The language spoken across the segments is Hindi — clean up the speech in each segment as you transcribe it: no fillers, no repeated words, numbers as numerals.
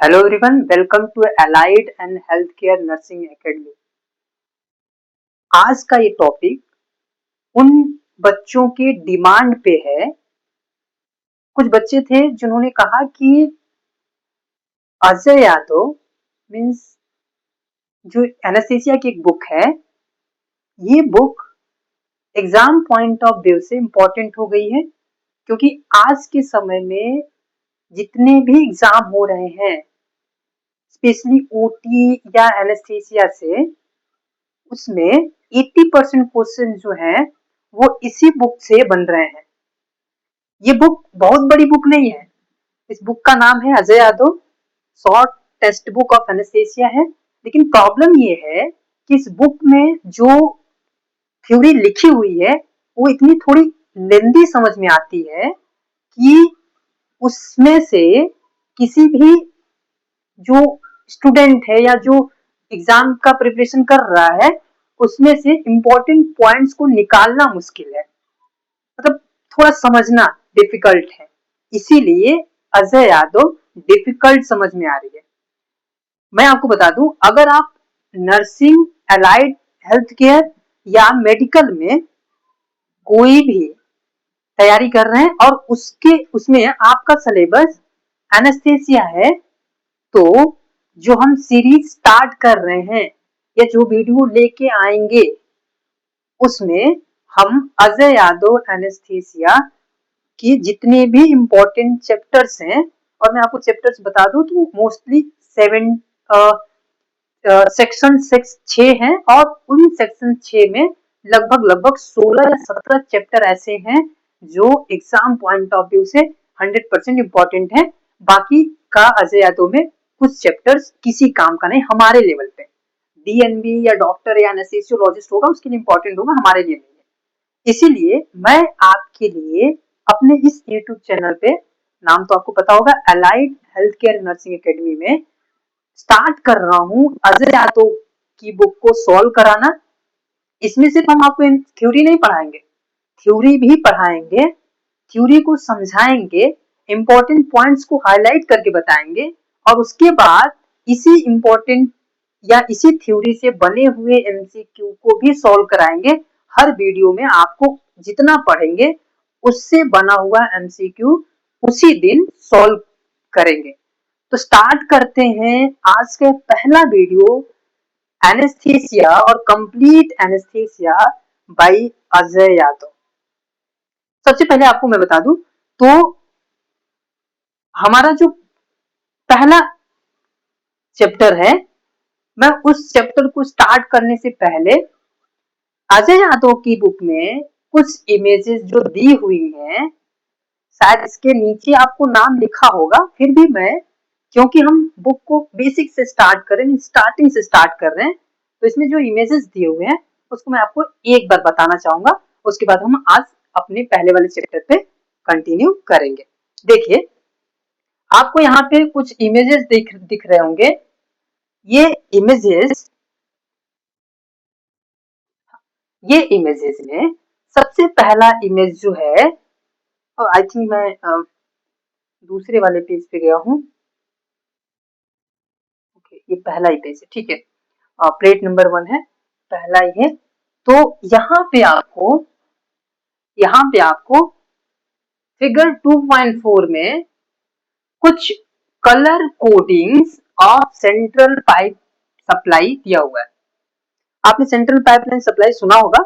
Hello everyone, welcome to allied and health care nursing academy. आज का ये टॉपिक उन बच्चों के डिमांड पे है। कुछ बच्चे थे जिन्होंने कहा कि अजय यादव मीन्स जो एनेस्थीसिया की एक बुक है, ये book exam point of view से इम्पोर्टेंट हो गई है, क्योंकि आज के समय में जितने भी एग्जाम हो रहे हैं, स्पेशली ओटी या एनेस्थीसिया से, उसमें 80% क्वेश्चन जो हैं वो इसी बुक से बन रहे हैं। ये बुक बहुत बड़ी बुक नहीं है। इस बुक का नाम है Ajay Yadav short text book of anaesthesia है। लेकिन प्रॉब्लम ये है कि इस बुक में जो थ्योरी लिखी हुई है वो इतनी थोड़ी लेंदी समझ में आती है कि उसमें से किसी भी जो स्टूडेंट है या जो एग्जाम का प्रिपरेशन कर रहा है, उसमें से इम्पोर्टेंट पॉइंट्स को निकालना मुश्किल है, मतलब थोड़ा समझना डिफिकल्ट है। इसीलिए अजय यादव डिफिकल्ट समझ में आ रही है। मैं आपको बता दूं, अगर आप नर्सिंग, अलाइड हेल्थ केयर या मेडिकल में कोई भी तैयारी कर रहे हैं और उसमें आपका सिलेबस एनेस्थीसिया है, तो जो हम सीरीज स्टार्ट कर रहे हैं या जो वीडियो लेके आएंगे, उसमें हम अजय यादव एनेस्थीसिया की जितने भी इम्पोर्टेंट चैप्टर्स हैं, और मैं आपको चैप्टर्स बता दूं तो मोस्टली 7 सेक्शन 6 हैं, और उन सेक्शन 6 में लगभग 16 या 17 चैप्टर ऐसे हैं जो एग्जाम पॉइंट ऑफ व्यू से 100% इम्पोर्टेंट है। बाकी का अजय यादव में कुछ चैप्टर्स किसी काम का नहीं हमारे लेवल पे। डीएनबी या डॉक्टर या एनेस्थीसियोलॉजिस्ट होगा, उसके लिए इम्पोर्टेंट होगा, हमारे लिए नहीं है। इसीलिए मैं आपके लिए अपने इस यूट्यूब चैनल पे, नाम तो आपको पता होगा, allied health care nursing academy में, स्टार्ट कर रहा हूँ अजय यादव की बुक को सॉल्व कराना। इसमें सिर्फ हम आपको थ्योरी नहीं पढ़ाएंगे, थ्योरी भी पढ़ाएंगे, थ्योरी को समझाएंगे, इंपॉर्टेंट पॉइंट्स को हाईलाइट करके बताएंगे, और उसके बाद इसी इंपॉर्टेंट या इसी थ्योरी से बने हुए एमसीक्यू को भी सॉल्व कराएंगे। हर वीडियो में आपको जितना पढ़ेंगे उससे बना हुआ एमसीक्यू उसी दिन सॉल्व करेंगे। तो स्टार्ट करते हैं आज के पहला वीडियो, एनेस्थीसिया और complete anaesthesia by Ajay Yadav. सबसे पहले आपको मैं बता दूं, तो हमारा जो पहला चैप्टर है, मैं उस चैप्टर को स्टार्ट करने से पहले अजय यादव की बुक में कुछ इमेजेस जो दी हुई हैं, शायद इसके नीचे आपको नाम लिखा होगा, फिर भी मैं, क्योंकि हम बुक को बेसिक से स्टार्ट कर रहे हैं, स्टार्टिंग से स्टार्ट कर रहे हैं, तो इसमें जो इमेजेस दिए हुए हैं उसको मैं आपको एक बार बताना चाहूंगा। उसके बाद हम आज अपने पहले वाले चैप्टर पे कंटिन्यू करेंगे। देखिए, आपको यहाँ पे कुछ इमेजेस दिख रहे होंगे। ये इमेजेस में सबसे पहला इमेज जो है, और आई थिंक मैं दूसरे वाले पेज पे गया हूँ। ओके, ये पहला ही पेज है, ठीक है। प्लेट नंबर 1 है, पहला ही है। तो यहाँ पे आपको फिगर 2.4 में कुछ colour codings of central pipe supply दिया हुआ है। आपने सेंट्रल पाइपलाइन सप्लाई सुना होगा।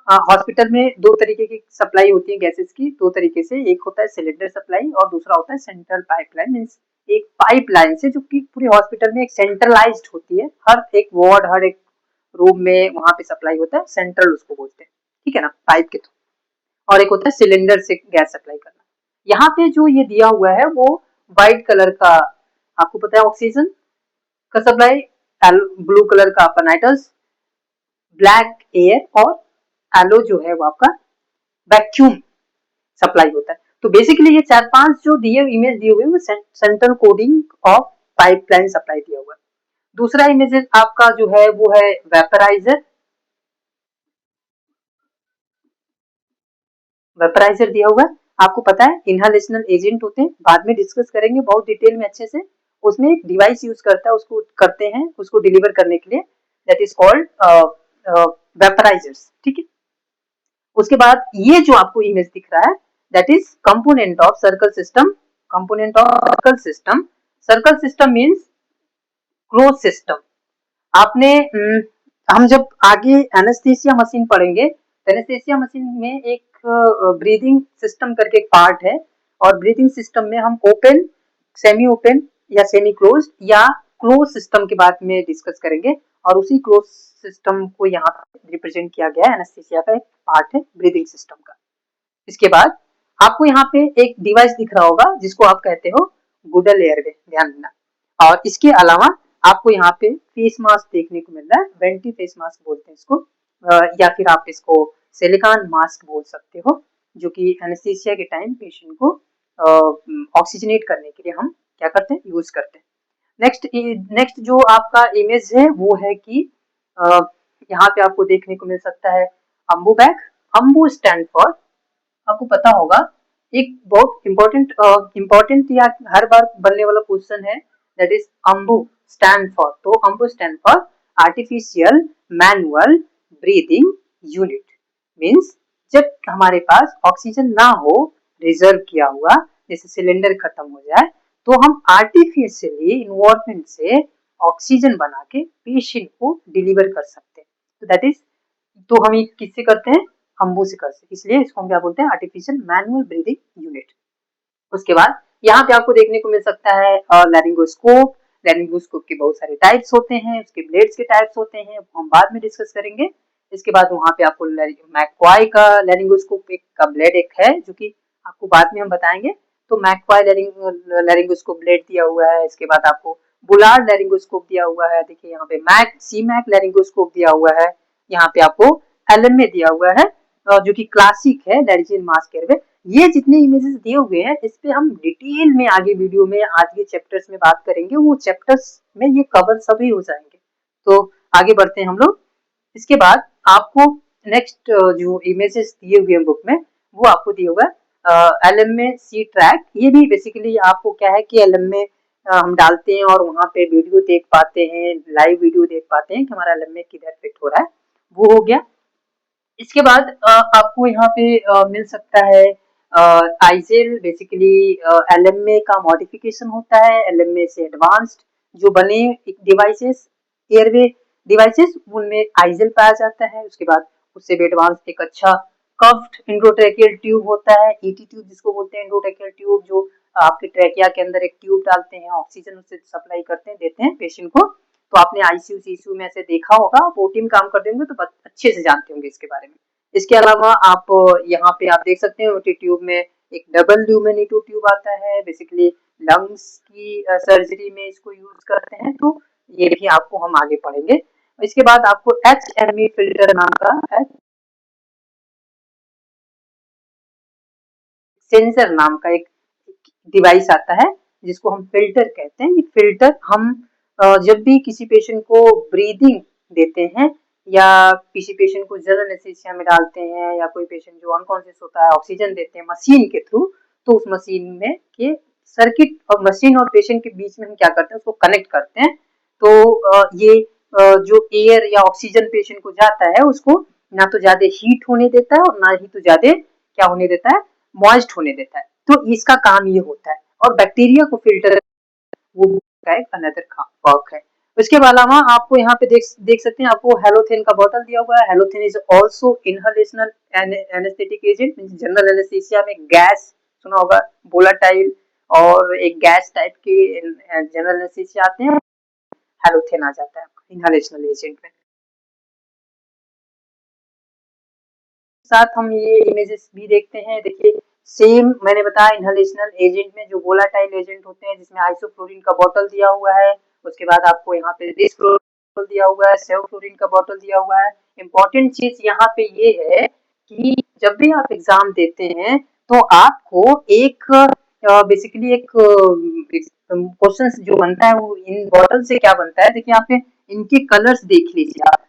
हॉस्पिटल में दो तरीके की सप्लाई होती है गैसेस की, दो तरीके से, एक होता है सिलेंडर सप्लाई और दूसरा होता है सेंट्रल पाइपलाइन। मींस एक पाइपलाइन से, जो कि पूरे हॉस्पिटल में एक सेंट्रलाइज्ड होती है, हर एक वार्ड, हर एक रूम में वहां पे सप्लाई होता है, सेंट्रल उसको बोलते हैं, ठीक है ना, पाइप के थ्रू। और एक होता है सिलेंडर से गैस सप्लाई करना। यहाँ पे जो ये दिया हुआ है वो व्हाइट कलर का, आपको पता है, ऑक्सीजन का सप्लाई, ब्लू कलर का आपका नाइट्रस, ब्लैक एयर, और एलो जो है वो आपका वैक्यूम सप्लाई होता है। तो बेसिकली ये 4-5 जो दिए इमेज दिए हुए वो central coding of pipeline supply दिया हुआ है। दूसरा इमेज आपका जो है वो है वेपराइजर। वेपराइजर दिया हुआ है, आपको पता है इनहेलेशनल एजेंट होते हैं, बाद में डिस्कस करेंगे बहुत डिटेल में अच्छे से। उसमें एक डिवाइस यूज करता है, उसको करते हैं उसको डिलीवर करने के लिए, दैट इज कॉल्ड वेपराइजर्स, ठीक है। उसके बाद ये जो आपको इमेज दिख रहा है that is component of circle system, component of circle system. Circle system means close system. आपने हम जब आगे एनेस्थीसिया मशीन पढ़ेंगे तो एनेस्थीसिया मशीन में एक ब्रीदिंग सिस्टम करके एक पार्ट है, और ब्रीदिंग सिस्टम में हम ओपन, सेमी ओपन या सेमी क्लोज या क्लोज सिस्टम के बारे में डिस्कस करेंगे, और उसी क्लोज सिस्टम को यहाँ रिप्रेजेंट किया गया है, एनेस्थीसिया का एक पार्ट है ब्रीदिंग सिस्टम का। इसके बाद आपको यहाँ पे एक डिवाइस दिख रहा होगा जिसको आप कहते हो गुडल एयरवे, ध्यान देना। और इसके अलावा आपको यहाँ पे फेस मास्क देखने को मिल रहा है, वेंटी फेस मास्क बोलते हैं इसको, या फिर आप इसको सिलिकॉन मास्क बोल सकते हो, जो कि एनेस्थीसिया के टाइम पेशेंट को ऑक्सीजनेट करने के लिए हम क्या करते हैं, यूज करते हैं। नेक्स्ट जो आपका इमेज है वो है कि यहाँ पे आपको देखने को मिल सकता है Ambu bag. Ambu stand for, आपको पता होगा एक बहुत इम्पोर्टेंट या हर बार बनने वाला क्वेश्चन है, that is Ambu stand for. तो Ambu stand for artificial manual breathing unit, means जब हमारे पास ऑक्सीजन ना हो, रिजर्व किया हुआ, जैसे सिलेंडर खत्म हो जाए, तो हम आर्टिफिशियली इन्वायरमेंट से ऑक्सीजन बना के पेशेंट को डिलीवर कर सकते हैं। तो दैट इज, तो हम किससे करते हैं, अम्बू से करते हैं, इसलिए इसको हम क्या बोलते हैं, आर्टिफिशियल मैनुअल ब्रीदिंग यूनिट। उसके बाद यहाँ पे आपको देखने को मिल सकता है लैरिंगोस्कोप। लैरिंगोस्कोप के बहुत सारे टाइप्स होते हैं, उसके ब्लेड्स के टाइप्स होते हैं, हम बाद में डिस्कस करेंगे। इसके बाद वहाँ पे आपको मैकक्वाई का लैरिंगोस्कोप एक का ब्लेड एक है, जो कि आपको बाद में हम बताएंगे। तो मैकक्वाई लैरिंगोस्कोप ब्लेड दिया हुआ है। इसके बाद आपको बुलार्ड लैरिंगोस्कोप दिया हुआ है, देखिए यहाँ पे मैक लैरिंगोस्कोप दिया हुआ है। यहाँ पे आपको LMA दिया हुआ है, जो कि क्लासिक है, लैरिंजियल मास एयरवे। ये जितने इमेजेस दिए हुए हैं इस पे हम डिटेल में आगे वीडियो में आज के चैप्टर्स में बात करेंगे, वो चैप्टर्स में ये कवर सभी हो जाएंगे। तो आगे बढ़ते हैं हम लोग। इसके बाद आपको नेक्स्ट जो इमेजेस दिए हुए हैं बुक में, वो आपको दिया हुआ है LMA सी ट्रैक। ये भी बेसिकली आपको क्या है कि LMA हम डालते हैं और वहाँ पे वीडियो देख पाते हैं, लाइव वीडियो देख पाते हैं कि हमारा LMA किधर फिट हो रहा है, वो हो गया। इसके बाद आपको यहाँ पे मिल सकता है आइजेल, बेसिकली LMA का मॉडिफिकेशन होता है, LMA से एडवांस्ड जो बने डिवाइसेस, एयरवे डिवाइसेस, उनमें आइजेल पाया जाता है। उसके बाद उससे भी एडवांस एक अच्छा कर्व्ड एंडोट्रैकियल ट्यूब होता है, ET ट्यूब जिसको बोलते हैं, एंडोट्रैकियल ट्यूब, जो आपके ट्रैकिया के अंदर एक ट्यूब डालते हैं, ऑक्सीजन उससे सप्लाई करते हैं, देते हैं पेशेंट को। तो आपने ICU में ऐसे देखा होगा, वो टीम काम कर देंगे तो अच्छे से जानते होंगे इसके बारे में। इसके अलावा आप यहाँ पे आप देख सकते हैं ओटी ट्यूब में एक डबल ल्यूमिनेटो ट्यूब आता है, बेसिकली लंग्स की सर्जरी में इसको यूज करते हैं। तो ये भी आपको हम आगे पढ़ेंगे। इसके बाद आपको HME फिल्टर नाम का सेंसर नाम का एक डिवाइस आता है, जिसको हम फिल्टर कहते हैं। ये फिल्टर हम जब भी किसी पेशेंट को ब्रीदिंग देते हैं या किसी पेशेंट को जनरल एनेस्थीसिया में डालते हैं, या कोई पेशेंट जो अनकॉन्शियस होता है ऑक्सीजन देते हैं मशीन के थ्रू, तो उस मशीन में के सर्किट और मशीन और पेशेंट के बीच में हम क्या करते हैं, उसको कनेक्ट करते हैं। तो ये जो एयर या ऑक्सीजन पेशेंट को जाता है, उसको ना तो ज्यादा हीट होने देता है और ना ही तो ज्यादा क्या होने देता है, मॉइस्ट होने देता है। तो इसका काम ये होता है। और बैक्टीरिया को फिल्टर, वो का एक अनदर वर्क है। इसके अलावा आपको यहाँ पे देख सकते हैं, आपको हेलोथेन का बोतल दिया हुआ है। Halothane is also inhalational anaesthetic agent. General anaesthesia में गैस सुना होगा, वोलाटाइल और एक गैस टाइप के जनरल एनेस्थीसिया आते हैं, हेलोथेन आ जाता है इनहेलेशनल एजेंट में। साथ हम ये इमेजेस भी देखते हैं, देखिए सेम मैंने बताया इनहेलेशनल एजेंट में जो वोलाटाइल एजेंट होते हैं, जिसमें आइसोफ्लोरिन का बोतल दिया हुआ है। उसके बाद आपको यहाँ पे डिस्फ्लोरिन दिया हुआ है, सेवफ्लोरिन का बोतल दिया हुआ है। इंपॉर्टेंट चीज यहाँ पे ये है कि जब भी आप एग्जाम देते हैं तो आपको एक बेसिकली एक क्वेश्चन जो बनता है वो इन बॉटल से क्या बनता है, देखिए यहाँ पे इनके कलर्स देख लीजिए आप,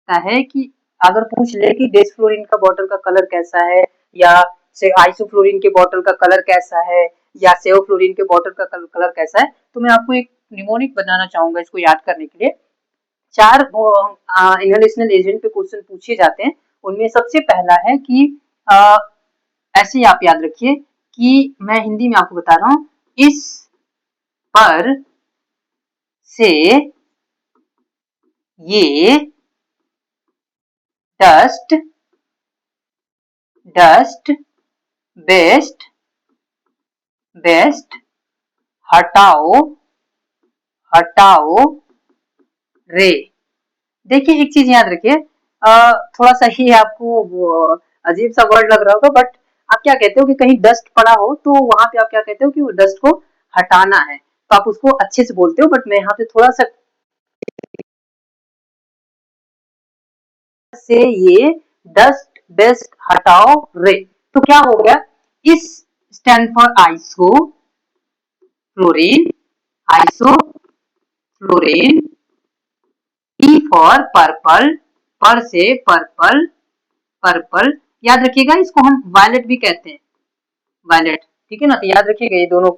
है कि अगर पूछ ले कि डेस्फ्लोरिन का बॉटल का कलर कैसा है या से आइसोफ्लोरिन के बॉटल का कलर कैसा है या सेवोफ्लोरिन के बॉटल का कलर कैसा है, तो मैं आपको एक निमोनिक बनाना चाहूंगा इसको याद करने के लिए। 4 इनहेलेशनल एजेंट पे क्वेश्चन पूछे जाते हैं। उनमें सबसे पहला है कि ऐसे ही आप याद रखिए कि मैं हिंदी में आपको बता रहा हूं, इस पर से ये डस्ट बेस्ट हटाओ रे। देखिए एक चीज याद रखिए, थोड़ा सा ही आपको वो अजीब सा वर्ड लग रहा होगा, बट आप क्या कहते हो कि कहीं डस्ट पड़ा हो तो वहां पे आप क्या कहते हो कि वो डस्ट को हटाना है, तो आप उसको अच्छे से बोलते हो, बट मैं यहाँ पे थोड़ा सा से ये डस्ट बेस्ट हटाओ रे, तो क्या हो गया, इस stand for isoflurane, P for purple, पर से पर्पल, याद रखिएगा इसको हम वायलेट भी कहते हैं, वायलेट, ठीक है ना, तो याद रखिएगा ये दोनों,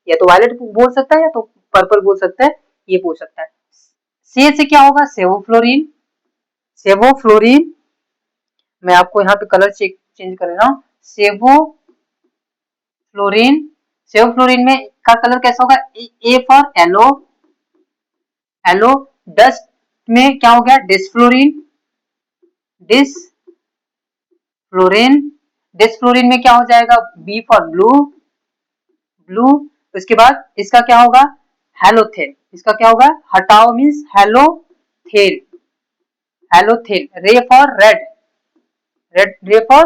या तो वायलेट बोल सकता है या तो पर्पल बोल सकता है, ये बोल सकता है। से क्या होगा, सेवोफ्लोरिन, मैं आपको यहाँ पे कलर चेंज कर रहा हूँ, सेवोफ्लोरिन में का कलर कैसा होगा, ए फॉर एलो, डस्ट में क्या हो गया, डिसफ्लोरिन में क्या हो जाएगा, बी फॉर ब्लू, उसके बाद इसका क्या होगा, हेलोथेन, इसका क्या होगा, हटाओ मीन्स हेलोथेन, रे फॉर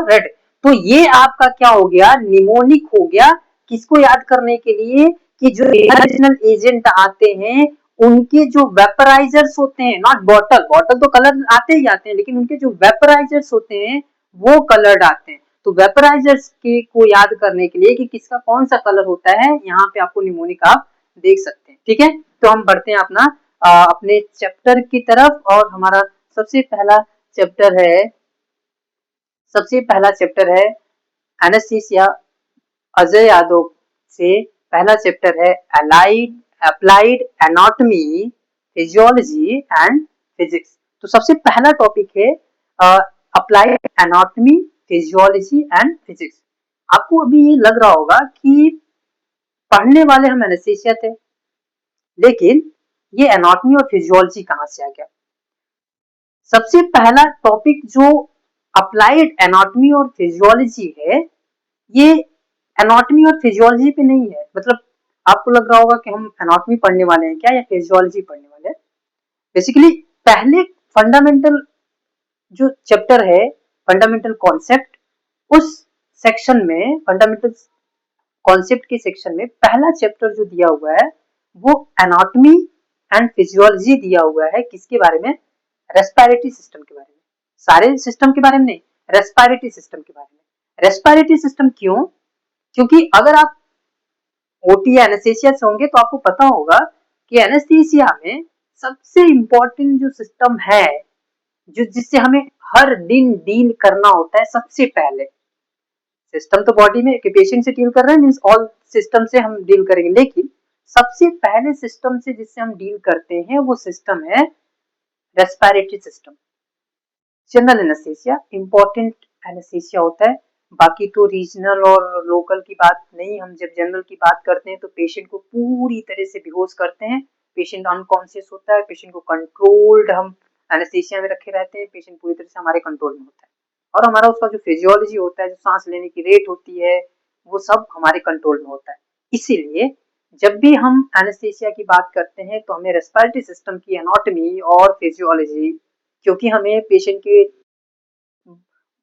रेड, तो ये आपका क्या हो गया, निमोनिक हो गया। किसको याद करने के लिए कि जो इनहेलेशनल एजेंट आते हैं उनके जो वेपराइजर्स होते हैं, नॉट बॉटल तो कलर आते ही आते हैं, लेकिन उनके जो वेपराइजर्स होते हैं वो कलर्ड आते हैं, तो वेपराइजर्स के को याद करने के लिए कि किसका कौन सा कलर होता है, यहाँ पे आपको निमोनिक आप देख सकते हैं, ठीक है। तो हम बढ़ते हैं अपने चैप्टर की तरफ, और हमारा सबसे पहला चैप्टर है एनेस्थीसिया। अजय यादव से पहला चैप्टर है applied anatomy, physiology and physics. तो सबसे पहला टॉपिक है applied anatomy, physiology and physics. आपको अभी ये लग रहा होगा कि पढ़ने वाले हम एनेस्थीसिया थे, लेकिन ये एनाटॉमी और फिजियोलॉजी कहां से आ गया। सबसे पहला टॉपिक जो अप्लाइड एनाटॉमी और फिजियोलॉजी है, ये एनाटॉमी और फिजियोलॉजी पे नहीं है, मतलब आपको लग रहा होगा कि हम एनाटॉमी पढ़ने वाले हैं क्या या फिजियोलॉजी पढ़ने वाले हैं। बेसिकली पहले फंडामेंटल जो चैप्टर है, फंडामेंटल कॉन्सेप्ट, उस सेक्शन में, फंडामेंटल कॉन्सेप्ट के सेक्शन में पहला चैप्टर जो दिया हुआ है वो एनाटॉमी एंड फिजियोलॉजी दिया हुआ है। किसके बारे में, रेस्पिरेटरी सिस्टम के बारे में, सारे सिस्टम के बारे में नहीं, रेस्पिरेटरी सिस्टम के बारे में। रेस्पिरेटरी सिस्टम क्यों, क्योंकि अगर आप ओटी या एनेस्थीसिया से होंगे तो आपको पता होगा कि एनेस्थीसिया में सबसे इंपॉर्टेंट जो सिस्टम है, जो जिससे हमें हर दिन डील करना होता है, सबसे पहले सिस्टम तो बॉडी में पेशेंट से डील कर रहे हैं, मींस ऑल सिस्टम से हम डील करेंगे, लेकिन सबसे पहले सिस्टम से जिससे हम डील करते हैं वो सिस्टम है respiratory system. General anaesthesia important anaesthesia होता है, बाकी तो रीजनल और लोकल की बात नहीं। हम जब जनरल की बात करते हैं तो पेशेंट को पूरी तरह से बेहोश करते हैं, पेशेंट अनकॉन्शियस होता है, पेशेंट को कंट्रोल्ड हम एनेस्थीसिया में रखे रहते हैं, पेशेंट पूरी तरह से हमारे कंट्रोल में होता है, और हमारा उसका जो फिजियोलॉजी होता है, जो सांस लेने की रेट होती है, वो सब हमारे कंट्रोल में होता है। इसीलिए जब भी हम एनेस्थीसिया की बात करते हैं तो हमें रेस्पिरेटरी सिस्टम की एनाटॉमी और फिजियोलॉजी, क्योंकि हमें पेशेंट के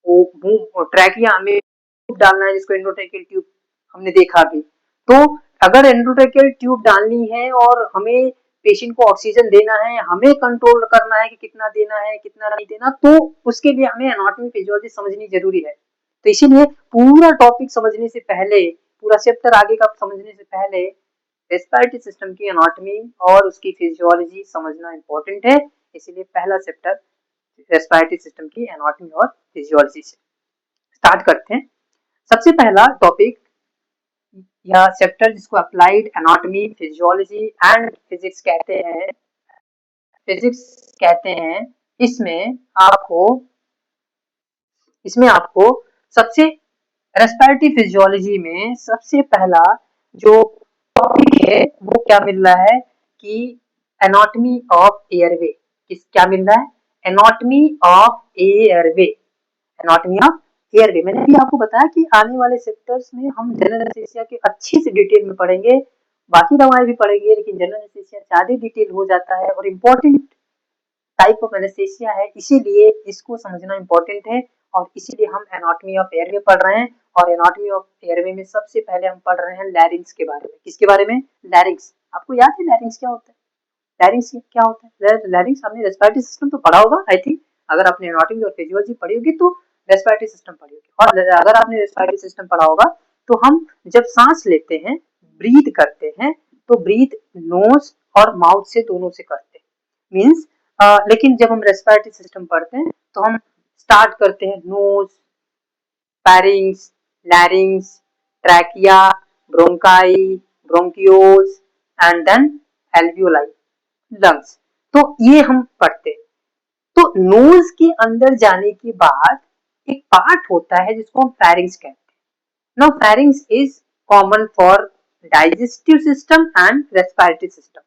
ट्रैकिया में ट्यूब डालना है, जिसको एंडोट्रैकियल ट्यूब हमने देखा भी, तो अगर एंडोट्रैकियल ट्यूब डालनी है और हमें पेशेंट को ऑक्सीजन देना है, हमें कंट्रोल करना है कि कितना देना है कितना नहीं देना, तो उसके लिए हमें एनाटॉमी फिजियोलॉजी समझनी जरूरी है। तो इसीलिए पूरा टॉपिक समझने से पहले, पूरा चैप्टर आगे का समझने से पहले रेस्पिरेटरी सिस्टम की एनाटॉमी और उसकी फिजियोलॉजी समझना इंपॉर्टेंट है। इसीलिए पहला चैप्टर रेस्पिरेटरी सिस्टम की एनाटॉमी और फिजियोलॉजी से स्टार्ट करते हैं। सबसे पहला टॉपिक या चैप्टर जिसको applied anatomy, physiology and physics कहते हैं, इसमें आपको सबसे रेस्पिरेटरी फिजियोलॉजी में सबसे पहला जो टॉपिक है वो क्या मिल रहा है कि एनाटॉमी ऑफ एयरवे। क्या मिल रहा है? Anatomy of airway. Anatomy of airway मैंने भी आपको बताया कि आने वाले सेक्टर्स में हम जनरल एनेस्थीसिया के अच्छी से डिटेल में पढ़ेंगे, बाकी दवाएं भी पढ़ेंगे, लेकिन जनरल एनेस्थीसिया ज्यादा डिटेल हो जाता है और इम्पोर्टेंट टाइप ऑफ एनेस्थीसिया है, इसीलिए इसको समझना इम्पोर्टेंट है और इसीलिए हम एनाटॉमी ऑफ एयरवे पढ़ रहे हैं। और एनाटॉमी ऑफ एयरवे में सबसे पहले हम पढ़ रहे हैं लैरिंग्स के बारे में। किसके बारे में? लैरिंग्स। आपको याद है लैरिंग्स क्या होता है? लैरिंग्स क्या होता है? लैरिंग्स आपने रेस्पिरेटरी सिस्टम तो पढ़ा होगा आई थिंक। अगर आपने एनाटॉमी और फिजियोलॉजी पढ़ी होगी तो रेस्पिरेटरी सिस्टम पढ़ी होगी, और अगर आपने रेस्पिरेटरी सिस्टम पढ़ा होगा तो हम जब सांस लेते हैं, ब्रीथ करते हैं, तो ब्रीथ नोज और माउथ से दोनों से करते हैं। मीन्स लेकिन जब हम रेस्पिरेटरी सिस्टम पढ़ते हैं तो हम स्टार्ट करते हैं nose, pharynx, larynx, trachea, bronchi, bronchioles and then alveoli, lungs. तो ये हम पढ़ते हैं। तो नोज के अंदर जाने के बाद एक पार्ट होता है जिसको हम फेरिंग्स कहते हैं। Now pharynx is common for digestive system and respiratory system.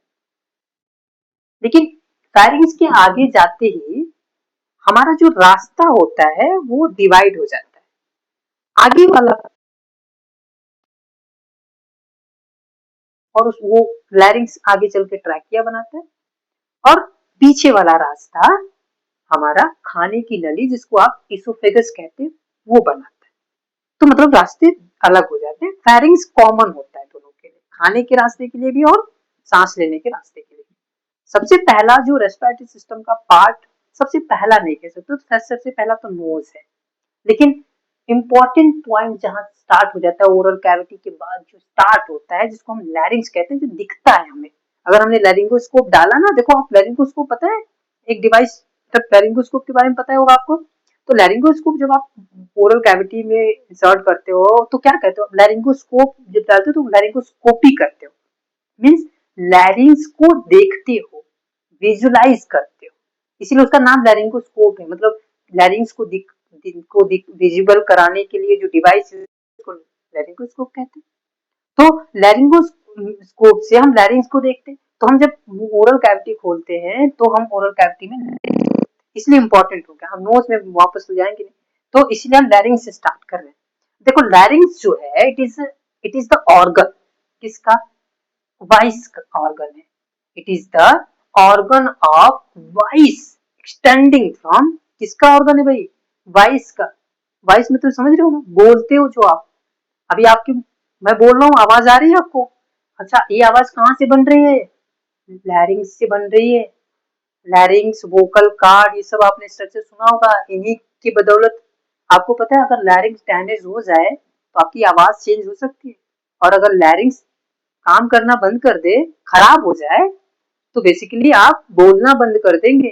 लेकिन फेरिंग्स के आगे जाते ही हमारा जो रास्ता होता है वो डिवाइड हो जाता है। आगे वाला और वो लैरिंग्स आगे चल के ट्रैकिया बनाता है और पीछे वाला रास्ता हमारा खाने की नली जिसको आप इसोफेगस कहते हैं वो बनाता है। तो मतलब रास्ते अलग हो जाते हैं। फेरिंग्स कॉमन होता है दोनों के लिए, खाने के रास्ते के लिए भी और सांस लेने के रास्ते के लिए। सबसे पहला जो रेस्पिरेटरी सिस्टम का पार्ट, सबसे पहला नहीं कह सकते, तो सबसे पहला तो नोज है। लेकिन इंपॉर्टेंट पॉइंट जहां स्टार्ट हो जाता है ओरल कैविटी के बाद जो स्टार्ट होता है जिसको हम लैरिंग्स कहते हैं, जो दिखता है हमें। अगर हमने लैरिंगोस्कोप डाला ना, देखो आप लैरिंगोस्कोप पता है एक डिवाइस, जब लैरिंगोस्कोप के बारे में पता होगा आपको, तो लैरिंगोस्कोप जब आप ओरल कैविटी में इंसर्ट करते हो तो क्या कहते हो? लैरिंगोस्कोप जब डालते हो तो लैरिंगोस्कोपी करते हो। मीन्स लैरिंग्स को देखते हो, विजुलाइज करते हो, इसीलिए उसका नाम लैरिंगोस्कोप है। मतलब लैरिंग्स को विजिबल कराने के लिए जो डिवाइस है उसको लैरिंगोस्कोप कहते हैं। तो लैरिंगोस्कोप से हम लैरिंग्स को देखते हैं। तो हम जब ओरल कैविटी खोलते हैं तो हम ओरल कैविटी में, इसलिए इंपॉर्टेंट हो गया, हम नोज में वापस ले जाएंगे नहीं, तो इसलिए हम लैरिंग्स से स्टार्ट कर रहे हैं। देखो लैरिंग्स जो है इट इज द ऑर्गन, किसका? वॉइस का ऑर्गन है। It is the organ of voice extending from, किसका ऑर्गन है भाई? वॉइस का। वॉइस में तो समझ रहे हो ना, बोलते हो जो आप अभी, आपकी मैं बोल रहा हूँ आवाज आ रही है आपको? अच्छा, ये आवाज कहाँ से बन रही है? लैरिंग्स से बन रही है। लैरिंग्स, वोकल कार्ड, ये सब आपने स्ट्रक्चर सुना होगा। इन्हीं की बदौलत आपको पता है अगर लैरिंग्स डैमेज हो जाए तो आपकी आवाज चेंज हो सकती है, और अगर लैरिंग्स काम करना बंद कर दे, खराब हो जाए, तो बेसिकली आप बोलना बंद कर देंगे।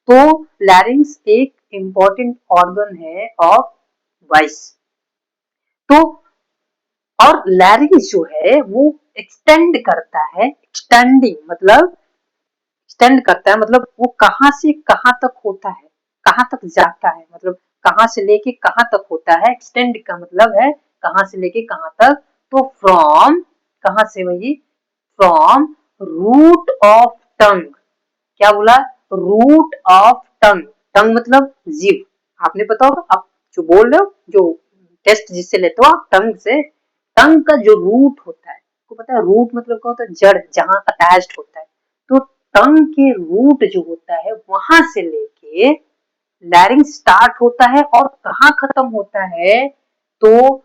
तो लैरिंग्स एक इंपॉर्टेंट ऑर्गन है ऑफ वॉइस। तो और लैरिंग्स जो है वो एक्सटेंड करता है, एक्सटेंडिंग मतलब एक्सटेंड करता है, मतलब वो कहां से कहां तक होता है, कहां तक जाता है, मतलब कहां से लेके कहां तक होता है। एक्सटेंड का मतलब है कहां से लेके कहां तक। तो फ्रॉम, कहां से वही, फ्रॉम रूट ऑफ टंग। क्या बोला? रूट ऑफ टंग। टंग मतलब जीभ। आपने पता होगा, आप जो बोल रहे हो, जो टेस्ट जिससे लेते हो आप टंग से, टंग का जो रूट होता है, आपको पता है रूट मतलब क्या होता है? जड़, जहां अटैच्ड होता है। तो टंग के रूट जो होता है वहां से लेके लैरिंग स्टार्ट होता है और कहाँ खत्म होता है? तो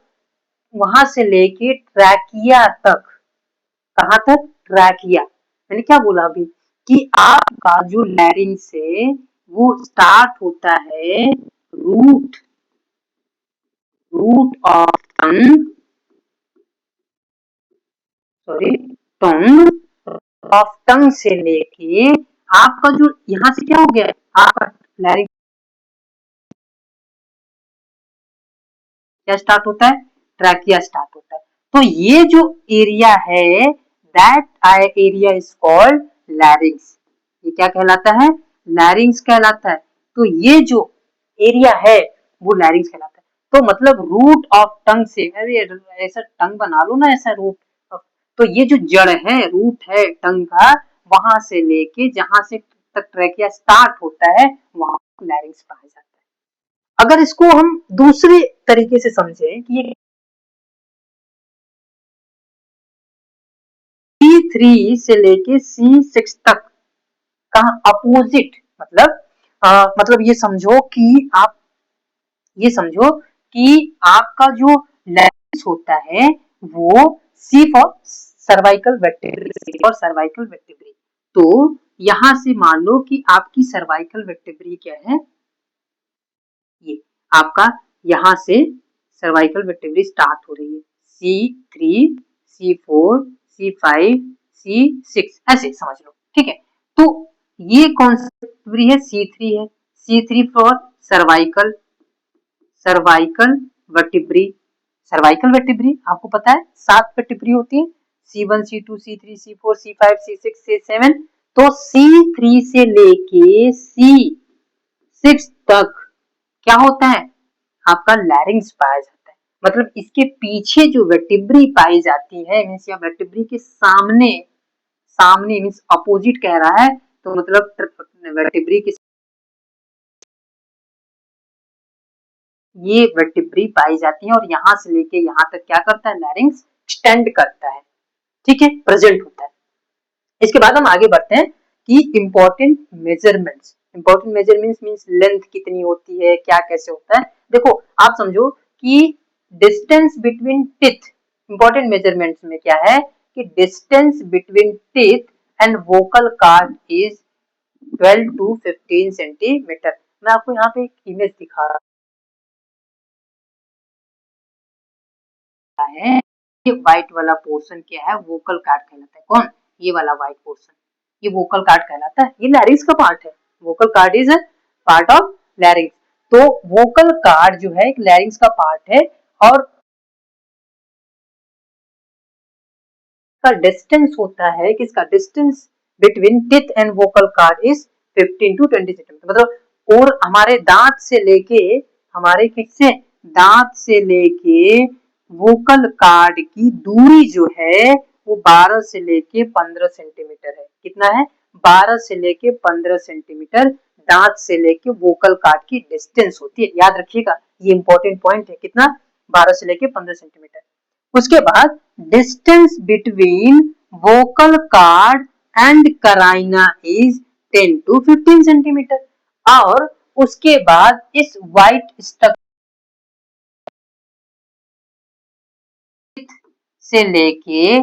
वहां से लेके ट्रैकिया तक। कहां तक? ट्रैकिया। मैंने क्या बोला अभी कि आपका जो लैरिंग्स है वो स्टार्ट होता है root, root of tongue, sorry, tongue of tongue से लेके आपका जो यहां से क्या हो गया, आपका लैरिंग क्या स्टार्ट होता है? ट्रैकिया स्टार्ट होता है। तो ये जो एरिया है दैट एरिया इज कॉल्ड लैरिंग्स। ये क्या कहलाता है? लैरिंग्स कहलाता है। तो ये जो एरिया है वो लैरिंग्स कहलाता है। तो मतलब रूट ऑफ टंग से, अरे ऐसा टंग बना लो ना, ऐसा रूट। तो ये जो जड़ है, रूट है टंग का, वहां से लेके जहां से तक ट्रैकिया स्टार्ट होता है वहां लैरिंग्स पाया जाता है। अगर इसको हम दूसरे तरीके से समझें कि ये C3 से लेके C6 तक का अपोजिट, मतलब ये समझो कि आप ये समझो कि आपका जो लैरिंक्स होता है वो सी फॉर सर्वाइकल वर्टेब्री और सर्वाइकल वर्टेब्री। तो यहां से मान लो कि आपकी सर्वाइकल वर्टेब्री क्या है, ये आपका यहां से सर्वाइकल वर्टेब्री स्टार्ट हो रही है, C3, C4, C5, C6, ऐसे समझ लो, ठीक है। तो ये कौन सी वर्टेब्री है? C3 है। C3 for cervical, cervical vertebrae. Cervical vertebrae आपको पता है 7 वर्टिब्री होती है, C1, C2, C3, C4, C5, C6, C7। तो C3 से लेके C6 तक क्या होता है? आपका लैरिंग्स पाया जाता है। मतलब इसके पीछे जो वर्टिब्री पाई जाती है, मीन्स या वर्टिब्री के सामने, सामने मीन्स अपोजिट कह रहा है, तो मतलब वर्टिब्री के ये वर्टिब्री पाई जाती है और यहाँ से लेके यहाँ तक क्या करता है? लैरिंग्स एक्सटेंड करता है, ठीक है, प्रेजेंट होता है। इसके बाद हम आगे बढ़ते हैं कि important measurements. Important measurements means length कितनी होती है, क्या कैसे होता है। देखो आप समझो कि distance between teeth, important measurements में क्या है कि distance between teeth and vocal card is 12 to 15 centimetre. मैं आपको यहाँ पे एक इमेज दिखा रहा है। ये व्हाइट वाला पोर्शन क्या है? वोकल कार्ड कहलाता है। कौन? ये वाला व्हाइट पोर्शन, ये वोकल कार्ड कहलाता है। ये लैरिंग्स का पार्ट है। Vocal card is part of लैरिंग्स। तो वोकल कार्ड जो है एक लैरिंग्स का पार्ट है और का डिस्टेंस होता है, किसका? Distance between teeth and vocal card is 15 to 20 centimetre. मतलब और हमारे दांत से लेके, हमारे किससे? दांत से लेके वोकल कार्ड की दूरी जो है वो 12 से लेके 15 सेंटीमीटर है। कितना है? 12 से लेके 15 सेंटीमीटर दांत से लेके वोकल कार्ड की डिस्टेंस होती है। याद रखिएगा, ये इंपॉर्टेंट पॉइंट है। कितना? 12 से लेके 15 सेंटीमीटर। उसके बाद distance between vocal cord and carina is 10 to 15 centimetre. और उसके बाद इस व्हाइट स्ट्रक्चर से लेके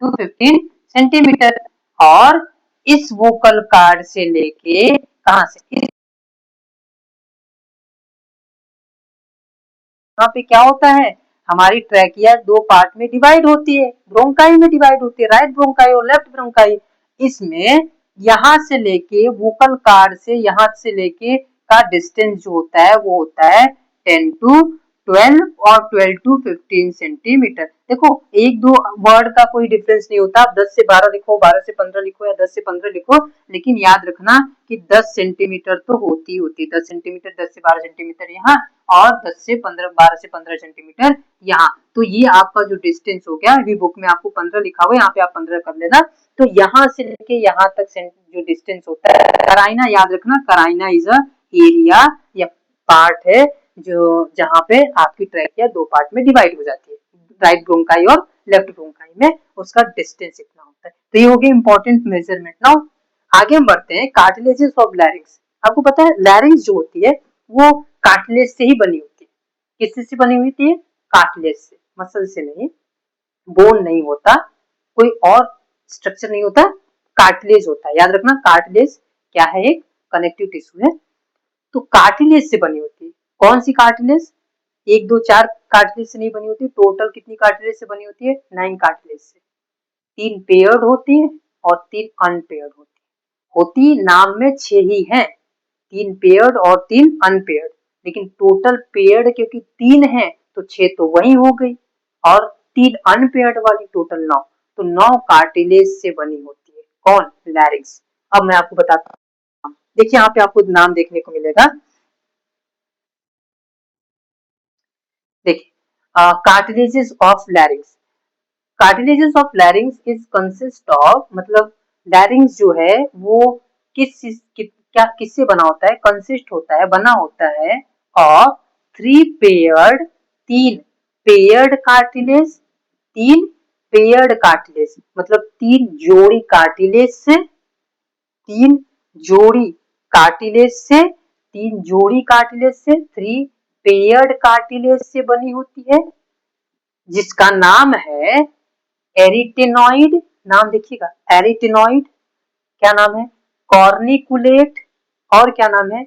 टू 15 सेंटीमीटर और इस वोकल कार्ड से लेके कहां से, यहाँ पे क्या होता है? हमारी ट्रैकिया दो पार्ट में डिवाइड होती है, ब्रोंकाई में डिवाइड होती है, राइट ब्रोंकाई और लेफ्ट ब्रोंकाई। इसमें यहाँ से लेके वोकल कार्ड से यहाँ से लेके का डिस्टेंस जो होता है वो होता है 10 to 12 और 12 to 15 सेंटीमीटर। देखो एक दो वर्ड का कोई डिफरेंस नहीं होता, 10 से 12 लिखो, 12 से 15 लिखो या 10 से 15 लिखो, लेकिन याद रखना कि 10 सेंटीमीटर तो होती होती, 10 सेंटीमीटर, 10 से 12 सेंटीमीटर यहाँ और 10 से 15, 12 से 15 सेंटीमीटर यहाँ। तो ये आपका जो डिस्टेंस हो गया, अभी बुक में आपको 15 लिखा हुआ है, यहाँ पे आप 15 कर लेना। तो यहाँ से लेके यहाँ तक जो डिस्टेंस होता है, कराइना याद रखना, कराइना इज अ एरिया या पार्ट है जो जहाँ पे आपकी ट्रैकिया दो पार्ट में डिवाइड हो जाती है, राइट ब्रोंकाई और लेफ्ट ब्रोंकाई में, उसका डिस्टेंस इतना होता है। तो ये हो गया इंपॉर्टेंट मेजरमेंट। नाउ आगे हम बढ़ते हैं कार्टिलेजेस ऑफ लैरिंग्स। आपको पता है लैरिंग्स जो होती है वो कार्टिलेज से ही बनी होती है। किससे से बनी हुई थी? कार्टिलेज से, मसल से नहीं, बोन नहीं होता, कोई और स्ट्रक्चर नहीं होता, कार्टिलेज होता है। याद रखना कार्टिलेज क्या है? एक कनेक्टिव टिश्यू है। तो कार्टिलेज से बनी होती है। कौन सी कार्टिलेज? एक दो चार कार्टिलेज से नहीं बनी होती, टोटल कितनी कार्टिलेज से बनी होती है? 9 कार्टिलेज से। 3 पेयर्ड होती है और 3 अनपेयर्ड होती है। होती नाम में 6 ही है, 3 पेयर्ड और 3 अनपेयर्ड, लेकिन टोटल पेयर्ड क्योंकि 3 है तो 6 तो वही हो गई और 3 अनपेयर्ड वाली टोटल 9, तो 9 कार्टिलेज से बनी होती है कौन? लैरिंक्स। अब मैं आपको बताता हूँ, देखिए यहाँ पे आपको नाम देखने को मिलेगा, देखिए cartilages of larynx. Cartilages of larynx is consist of, मतलब लैरिंक्स जो है वो क्या किससे बना होता है? कंसिस्ट होता है, बना होता है of 3 paired, 3 paired cartilage, 3 paired cartilage, मतलब 3 जोड़ी कार्टिलेज से, 3 जोड़ी कार्टिलेज से, 3 जोड़ी कार्टिलेज से, 3 पेयर्ड कार्टिलेज से बनी होती है, जिसका नाम है एरिटेनॉइड। नाम देखिएगा, एरिटेनॉइड। क्या नाम है? कॉर्निकुलेट। और क्या नाम है?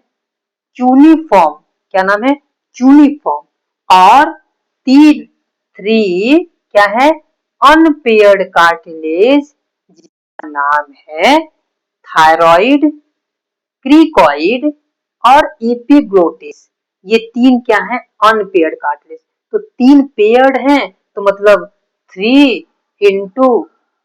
चूनिफॉर्म। क्या नाम है? चूनिफॉर्म। और 3 क्या है? अनपेयर्ड कार्टिलेज, जिसका नाम है थायरॉइड, क्रिकॉइड और एपिग्लोटिस। ये 3 क्या है? Unpaired cartilage. तो 3 पेयर्ड हैं तो मतलब 3 इंटू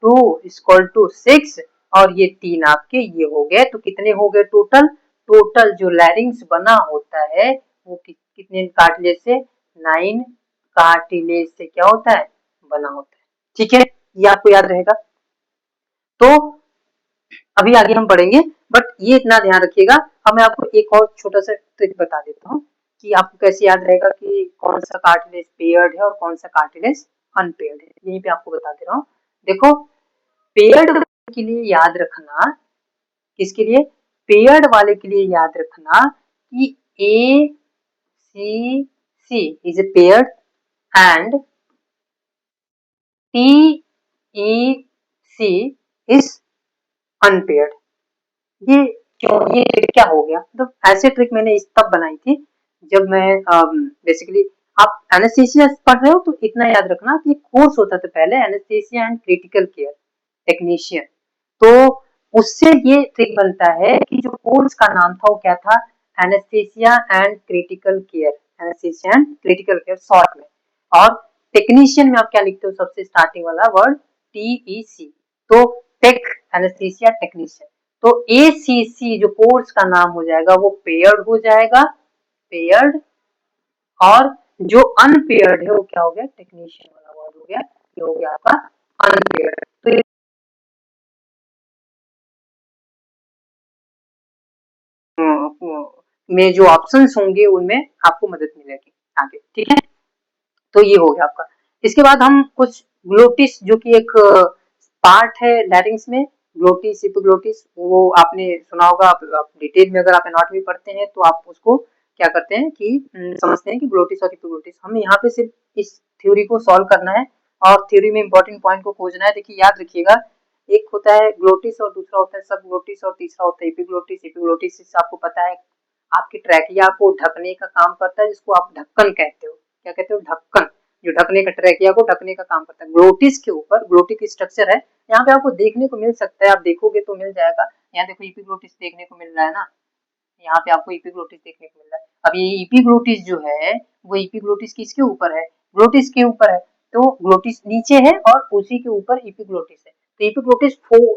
2 इक्वल टू 6, और ये 3 आपके ये हो गए, तो कितने हो गए टोटल? टोटल जो लैरिंग्स बना होता है वो कितने कार्टिलेज से? 9 कार्टिलेज से क्या होता है? बना होता है। ठीक है, ये आपको याद रहेगा। तो अभी आगे हम बढ़ेंगे, बट ये इतना ध्यान रखिएगा। अब मैं आपको एक और छोटा सा ट्रिक बता देता हूँ कि आपको कैसे याद रहेगा कि कौन सा कार्टिलेज पेयर्ड है और कौन सा कार्टिलेज अनपेयर्ड है। यहीं पे आपको बता दे रहा हूँ। देखो, पेयर्ड के लिए याद रखना, किसके लिए? पेयर्ड वाले के लिए याद रखना कि A C C is a paired and T E C is unpaired. ये क्यों? ये ट्रिक क्या हो गया? तो ऐसे ट्रिक मैंने इस तब बनाई थी जब मैं बेसिकली, आप एनेस्थीसिया पढ़ रहे हो तो इतना याद रखना कि कोर्स होता था पहले, anaesthesia and critical care technician. तो उससे ये ट्रिक बनता है कि जो कोर्स का नाम था वो क्या था? Anaesthesia and critical care, anaesthesia and critical care short में। और टेक्नीशियन में आप क्या लिखते हो? सबसे स्टार्टिंग वाला वर्ड TEC, तो टेक, एनेस्थीसिया टेक्नीशियन। तो ACC जो कोर्स का नाम हो जाएगा वो पेयर्ड हो जाएगा, पेयर्ड। और जो अनपेयर्ड है वो क्या हो गया? टेक्नीशियन वाला वर्ड हो गया, ये हो गया आपका अनपेयर्ड। तो में जो ऑप्शंस होंगे उनमें आपको मदद मिलेगी आगे। ठीक है, तो ये हो गया आपका। इसके बाद हम कुछ ग्लोटिस, जो कि एक पार्ट है लैरिंग्स में, ग्लोटिस एपिग्लोटिस, वो आपने सुना होगा। आप डिटेल में अगर आप एनाटॉमी पढ़ते हैं तो आप उसको क्या करते हैं कि समझते हैं कि ग्लोटिस और एपिग्लोटिस। हमें यहाँ पे सिर्फ इस थ्योरी को सॉल्व करना है और थ्योरी में इंपॉर्टेंट पॉइंट को खोजना है। देखिए याद रखिएगा, एक होता है ग्लोटिस और दूसरा होता है सब ग्लोटिस और तीसरा होता है एपिग्लोटिस। एपिग्लोटिस आपको पता है आपकी ट्रैकिया को ढकने का काम करता है, जिसको आप ढक्कन कहते हो। क्या कहते हो? ढक्कन, जो ढकने का, ट्रैकिया को ढकने का काम करता है। ग्लोटिस के ऊपर, ग्लोटिक स्ट्रक्चर है, यहाँ पे आपको देखने को मिल सकता है, आप देखोगे तो मिल जाएगा। यहाँ देखो एपिग्लोटिस देखने को मिल रहा है ना, यहाँ पे आपको एपिग्लोटिस देखने को मिल रहा है। अब ये एपिग्लोटिस जो है वो एपिग्लोटिस किसके ऊपर है? ग्लोटिस के ऊपर है। तो ग्लोटिस नीचे है और उसी के ऊपर एपिग्लोटिस है। तो एपिग्लोटिस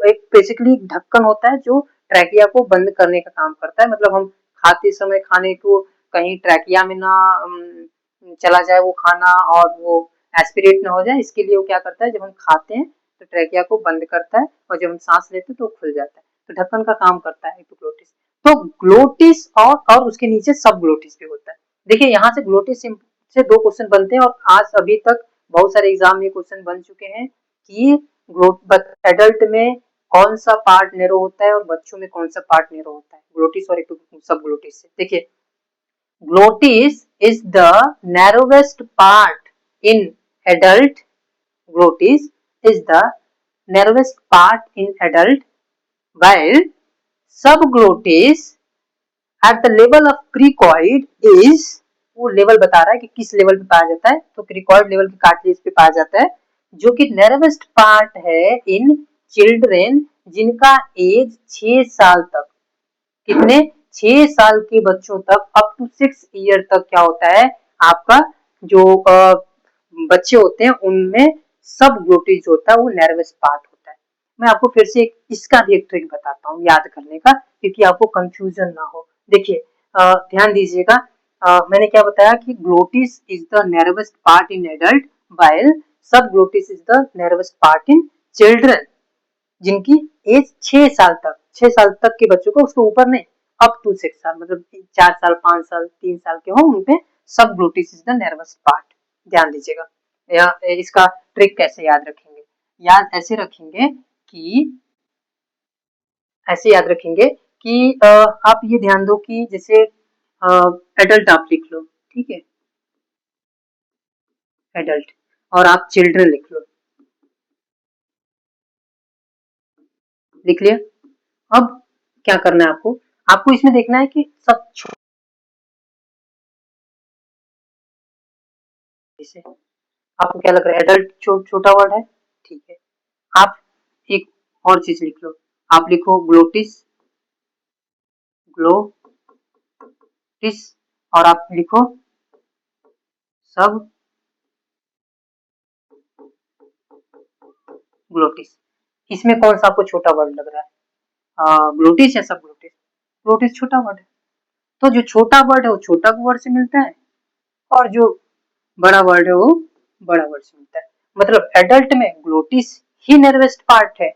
एक बेसिकली ढक्कन होता है जो ट्रैकिया को बंद करने का काम करता है। मतलब हम खाते समय खाने को कहीं ट्रैकिया में ना चला जाए वो खाना और वो एस्पिरेट ना हो जाए, इसके लिए वो क्या करता है, जब हम खाते हैं तो ट्रैकिया को बंद करता है और जब हम सांस लेते हैं तो खुल जाता है। तो ढक्कन का काम करता है एपिग्लोटिस। तो ग्लोटिस और उसके नीचे सब ग्लोटिस भी होता है। देखिए यहाँ से ग्लोटिस से 2 क्वेश्चन बनते हैं और आज अभी तक बहुत सारे एग्जाम में क्वेश्चन बन चुके हैं कि एडल्ट में कौन सा पार्ट नैरो होता है और बच्चों में कौन सा पार्ट नैरो होता है, ग्लोटिस और सब ग्लोटिस से। देखिए, glottis is the narrowest part in adult. Glotis is the narrowest part in adult, while subglottis at the level of cricoid is, वो लेवल बता रहा है कि किस लेवल पे पाया जाता है, तो क्रिकॉइड लेवल के कार्टिलेज पे पाया जाता है, जो कि नैरोवेस्ट पार्ट है इन चिल्ड्रेन जिनका एज 6 साल तक, कितने? 6 साल के बच्चों तक अप टू 6 ईयर तक क्या होता है, आपका जो बच्चे होते हैं उनमें सब ग्लोटिस जो होता है वो नर्वस पार्ट होता है। मैं आपको फिर से इसका भी एक ट्रिक बताता हूँ याद करने का, क्योंकि आपको कंफ्यूजन ना हो। देखिए ध्यान दीजिएगा, मैंने क्या बताया कि glottis is the narrowest part in adult while subglottis is the narrowest part in children, जिनकी एज 6 साल तक के बच्चों को, उसके ऊपर नहीं, अप टू 6 साल, मतलब 4 साल 5 साल 3 साल के हो उनपे सब glottis is the narrowest part. ध्यान दीजिएगा। या इसका ट्रिक कैसे याद रखेंगे, याद ऐसे रखेंगे कि आप ये ध्यान दो कि जैसे एडल्ट आप लिख लो, ठीक है, एडल्ट, और आप चिल्ड्रन लिख लो, लिख लिया। अब क्या करना है आपको, आपको इसमें देखना है कि सब से आपको क्या लग रहा है, एडल्ट छोटा वर्ड है, ठीक है। आप एक और चीज लिख लो, आप लिखो ग्लोटिस, ग्लोटिस, और आप लिखो सब ग्लोटिस। इसमें कौन सा आपको छोटा वर्ड लग रहा है, ग्लोटिस या सब ग्लोटिस? ग्लोटिस छोटा वर्ड है, तो जो छोटा वर्ड है वो छोटा वर्ड से मिलता है, और जो बड़ा वर्ड है वो बड़ा वर्ड से मिलता है। मतलब एडल्ट में ग्लोटिस ही नर्वस पार्ट है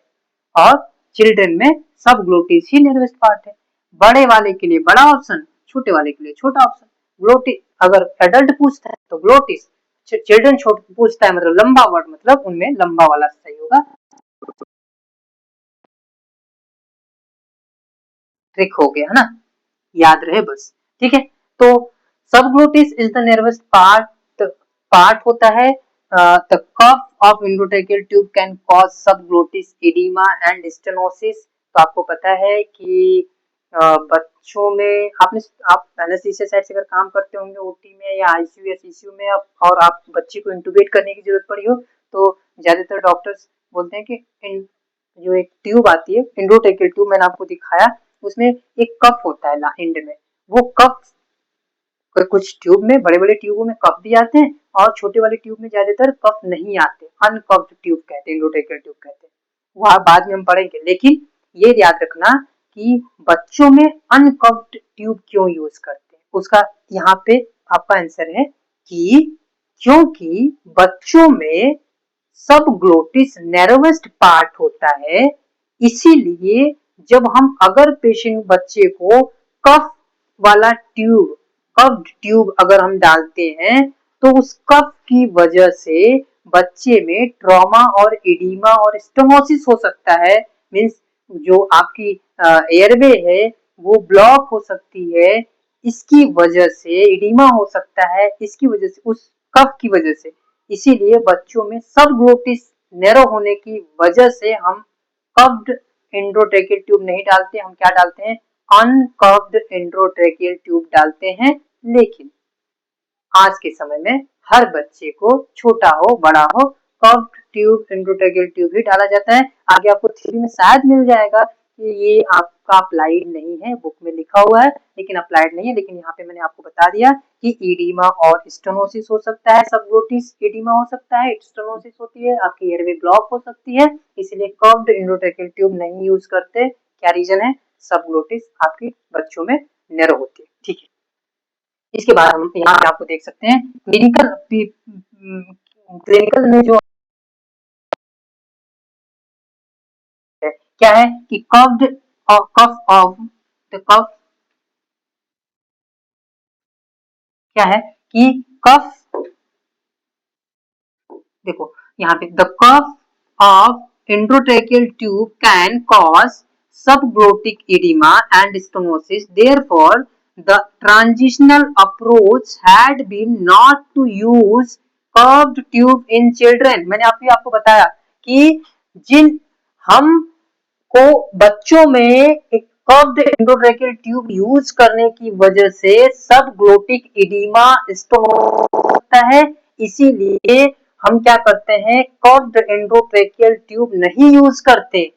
और चिल्ड्रन में सब ग्लोटिस ही नर्वस पार्ट है। बड़े वाले के लिए बड़ा ऑप्शन, छोटे वाले के लिए छोटा ऑप्शन। ग्लोटिस अगर एडल्ट पूछता है तो ग्लोटिस, चिल्ड्रन पूछता है मतलब लंबा वर्ड, मतलब उनमें लंबा वाला सही होगा। ट्रिक हो गया है ना, याद रहे बस, ठीक है। तो subglottis is the narrowest part होता है। The cuff of endotracheal tube can cause subglottis oedema and stenosis. तो आपको पता है कि बच्चों में आप एनेस्थीसिया साइड से अगर काम करते होंगे ओटी में या आईसीयू या सीसीयू में, और आप बच्चे को इंटुबेट करने की जरूरत पड़ी हो, तो ज्यादातर डॉक्टर्स बोलते हैं कि जो एक ट्यूब आती है एंडोट्रेकियल ट्यूब, मैंने आपको दिखाया, उसमें एक कफ होता है एंड में, वो कफ कुछ ट्यूब में, बड़े बड़े ट्यूबों में कफ भी आते हैं और छोटे वाले ट्यूब में ज्यादातर कफ नहीं आते, अनकफ्ड ट्यूब कहते हैं, एंडोट्रेकियल ट्यूब कहते हैं, वह बाद में हम पढ़ेंगे। लेकिन ये याद रखना कि बच्चों में अनकफ्ड ट्यूब क्यों यूज करते हैं, उसका यहाँ पे आपका आंसर है कि क्योंकि बच्चों में सब ग्लोटिस नैरोवेस्ट पार्ट होता है, इसीलिए जब हम अगर पेशेंट बच्चे को कफ वाला ट्यूब, कफ्ड ट्यूब अगर हम डालते हैं, तो उस कफ की वजह से बच्चे में ट्रॉमा और एडिमा और स्टोमोसिस हो सकता है। मींस जो आपकी एयरवे है वो ब्लॉक हो सकती है, इसकी वजह से एडिमा हो सकता है, इसकी वजह से, उस कफ की वजह से। इसीलिए बच्चों में सबग्लोटिस नैरो होने की वजह से हम कफ्ड एंडोट्रेकियल ट्यूब नहीं डालते, हम क्या डालते हैं, अनकफ्ड एंडोट्रेकियल ट्यूब डालते हैं। लेकिन आज के समय में हर बच्चे को छोटा हो बड़ा हो कफ्ड ट्यूब एंडोट्रेकियल ट्यूब ही डाला जाता है। आगे आपको थ्योरी में शायद मिल जाएगा कि ये आपका अप्लाइड नहीं है, बुक में लिखा हुआ है लेकिन अप्लाइड नहीं है, लेकिन यहाँ पे मैंने आपको बता दिया कि एडिमा और स्टेनोसिस हो सकता है, सबग्लोटिस एडिमा हो सकता है, स्टेनोसिस होती है, आपकी एयरवे ब्लॉक हो सकती है, इसलिए कर्व्ड एंडोट्रेकियल ट्यूब नहीं यूज करते। क्या रीजन है, सबग्लोटिस आपके बच्चों में नैरो होती है, ठीक है। इसके बाद हम यहाँ पे आपको देख सकते हैं क्लिनिकल में जो है क्या है कि curved cuff of the cuff, क्या है कि कफ, देखो यहाँ पे the cuff of endotracheal tube can cause subglottic oedema and stenosis, therefore the transitional approach had been not to use curved tube in children। मैंने आपको बताया कि जिन हम को बच्चों में एक कर्व्ड एंडोट्रेकियल ट्यूब यूज करने की वजह से सब ग्लोटिक एडिमा होता है, इसीलिए हम क्या करते हैं, कर्व्ड एंडोट्रेकियल ट्यूब नहीं यूज करते।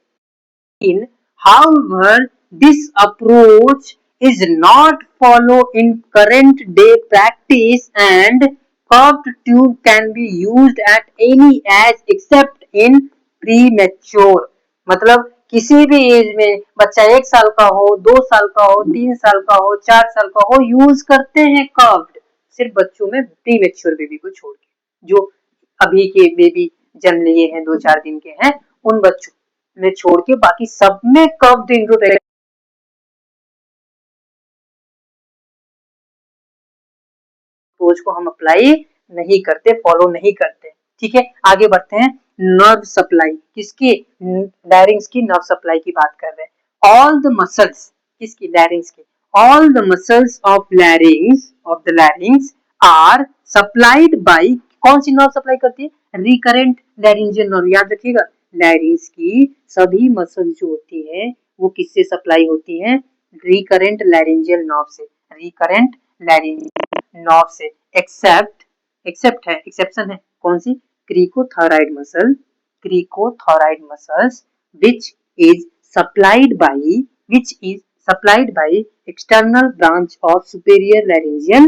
In however, this approach is not follow in current day practice and curved tube can be used at any age except in premature। मतलब किसी भी एज में बच्चा 1 साल का हो, 2 साल का हो, 3 साल का हो, 4 साल का हो, यूज करते हैं कर्व्ड, सिर्फ बच्चों में प्रीमेच्योर बेबी को छोड़ के, जो अभी के बेबी जन्म लिए हैं 2-4 दिन के हैं, उन बच्चों में छोड़ के बाकी सब में कर्व्ड इंट्रोडक्शन अप्रोच को हम अप्लाई नहीं करते, फॉलो नहीं करते। ठीक है, आगे बढ़ते हैं। नर्व सप्लाई, किसकी? लैरिंग्स की नर्व सप्लाई की बात कर रहे हैं। ऑल द मसल्स, किसकी? लैरिंग्स की। All the muscles of the larynx are supplied by, कौन सी नर्व सप्लाई करती है? Recurrent laryngeal nerve. याद रखिएगा, लैरिंग्स की सभी मसल जो होती है वो किससे सप्लाई होती है? रिकरेंट लैरिंजियल नर्व से, रिकरेंट लैरिंजियल नर्व से, एक्सेप्ट है, एक्सेप्शन है, कौन सी? Cricothyroid muscle, cricothyroid muscles which is supplied by external branch of superior laryngeal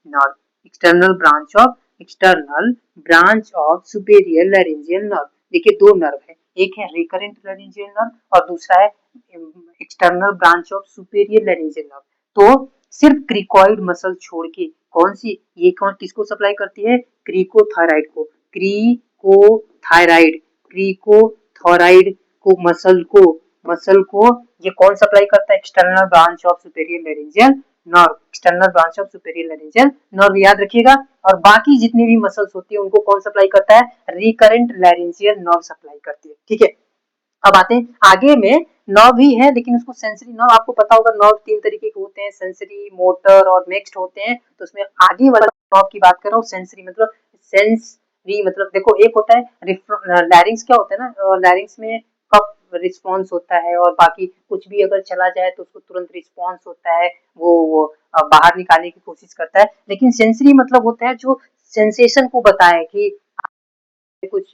nerve, external branch of superior laryngeal nerve। देखिए दो नर्व है, एक है रिकरेंट लैरिंजियल नर्व और दूसरा है external branch of superior laryngeal nerve. तो सिर्फ क्रिकॉइड मसल छोड़ के कौन सी, ये कौन किसको सप्लाई करती है? क्रिकोथायराइड को, क्रिकोथायराइड को मसल को ये कौन सप्लाई करता है? External branch of superior laryngeal nerve, external branch of superior laryngeal nerve, याद रखिएगा। और बाकी जितनी भी मसल्स होती है उनको कौन सप्लाई करता है? रिकरेंट लैरिंजियल नर्व सप्लाई करती है। ठीक है, अब आते हैं आगे में, नर्व ही है लेकिन उसको सेंसरी नर्व, आपको पता होगा नर्व 3 तरीके के होते हैं, सेंसरी, मोटर और मिक्स्ड होते हैं। तो उसमें आगे वाला नर्व की बात कर रहा हूँ, सेंसरी मतलब सेंसरी मतलब देखो, एक होता है लैरिंग्स, क्या होता है ना, लैरिंग्स में कब रिस्पॉन्स होता है और बाकी कुछ भी अगर चला जाए तो उसको तुरंत रिस्पॉन्स होता है, वो बाहर निकालने की कोशिश करता है। लेकिन सेंसरी मतलब होता है जो सेंसेशन को बताए कि कुछ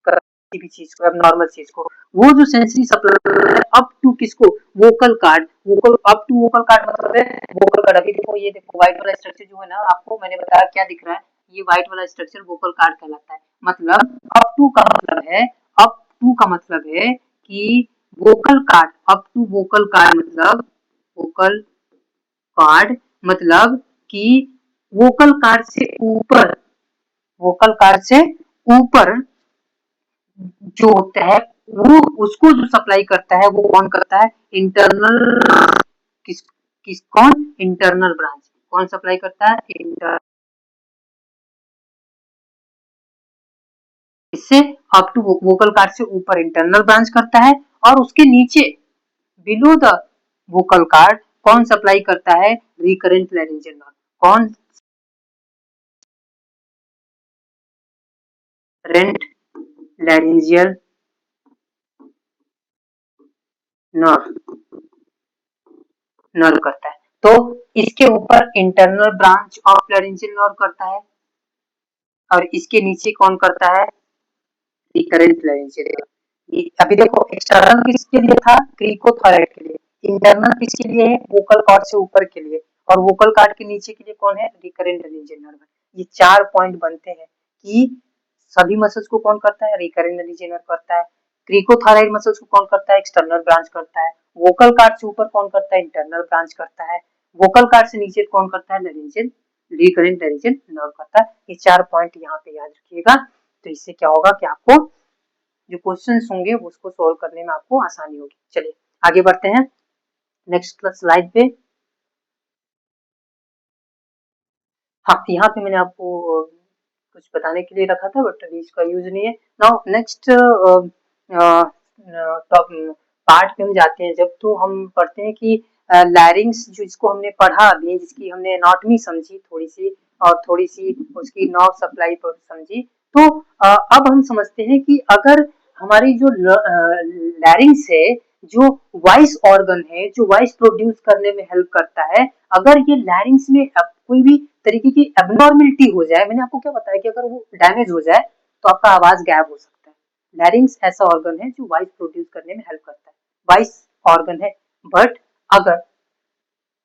किसी भी चीज को, नॉर्मल चीज को, वो जो सेंसरी सप्लाई है अप टू किसको? Vocal cord, vocal up to vocal cord मतलब है वोकल कार्ड। अभी देखो, ये देखो व्हाइट वाला स्ट्रक्चर जो है ना, आपको मैंने बताया क्या दिख रहा है, ये व्हाइट वाला स्ट्रक्चर वोकल कार्ड कहलाता है। मतलब अप टू का मतलब है, अप टू का मतलब है कि vocal cord, up to vocal cord मतलब, वोकल कार्ड मतलब कि वोकल कार्ड से ऊपर, वोकल कार्ड से ऊपर जो होता है वो, उसको जो सप्लाई करता है वो कौन करता है? इंटरनल, किस कौन? Internal branch. कौन सप्लाई करता है? इससे अप टू वोकल कार्ड से ऊपर इंटरनल ब्रांच करता है, और उसके नीचे बिलो द वोकल कार्ड कौन सप्लाई करता है? Recurrent laryngeal nerve. कौन? रेंट लैरिंजियल नर्व, नर्व करता है। तो इसके ऊपर internal branch of laryngeal nerve करता है, और इसके नीचे कौन करता है? Recurrent laryngeal nerve. अभी देखो, एक्सटर्नल किसके लिए था? क्रिकोथोराइड के लिए। इंटरनल किसके लिए है? वोकल कॉर्ड से ऊपर के लिए। और वोकल कॉर्ड के नीचे के लिए कौन है? Recurrent laryngeal nerve. ये 4 पॉइंट बनते हैं कि सभी मसल्स को कौन करता है? रिकरेंट लैरिंजियल नर्व करता है। क्रिकोथोराइड मसल्स को कौन करता है? एक्सटर्नल ब्रांच करता है। वोकल कॉर्ड से ऊपर कौन करता है? इंटरनल ब्रांच करता है। वोकल कॉर्ड से नीचे कौन करता है? लैरिंजियल, रिकरेंट लैरिंजियल नर्व करता है। ये 4 पॉइंट यहाँ पे याद रखिएगा। तो इससे क्या होगा कि आपको जो क्वेश्चंस होंगे उसको सोल्व करने में आपको आसानी होगी। चलिए आगे बढ़ते हैं नेक्स्ट स्लाइड पे। हाँ, यहाँ पे मैंने आपको कुछ बताने के लिए रखा था बट अभी इसका यूज नहीं है। नाउ नेक्स्ट पार्ट पे हम जाते हैं। जब तो हम पढ़ते हैं कि लैरिंग्स, जो इसको हमने पढ़ा अभी, जिसकी हमने एनाटॉमी समझी थोड़ी सी, और थोड़ी सी उसकी नर्व सप्लाई पर समझी, तो अब हम समझते हैं कि अगर हमारी जो लैरिंग्स है, जो वॉइस ऑर्गन है, जो वॉइस प्रोड्यूस करने में हेल्प करता है, अगर ये लैरिंग्स में कोई भी तरीके की एबनॉर्मलिटी हो जाए, मैंने आपको क्या बताया कि अगर वो डैमेज हो जाए तो आपका आवाज गायब हो सकता है। लैरिंग्स ऐसा ऑर्गन है जो वॉइस प्रोड्यूस करने में हेल्प करता है। वॉइस ऑर्गन है, बट अगर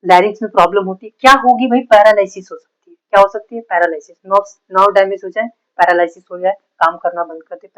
लैरिंग्स में प्रॉब्लम होती है, क्या होगी भाई, पैरालिसिस हो सकती है। क्या हो सकती है, पैरालिसिस, नर्व डैमेज हो जाए, पैरालिसिस हो जाए, काम करना बंद कर दे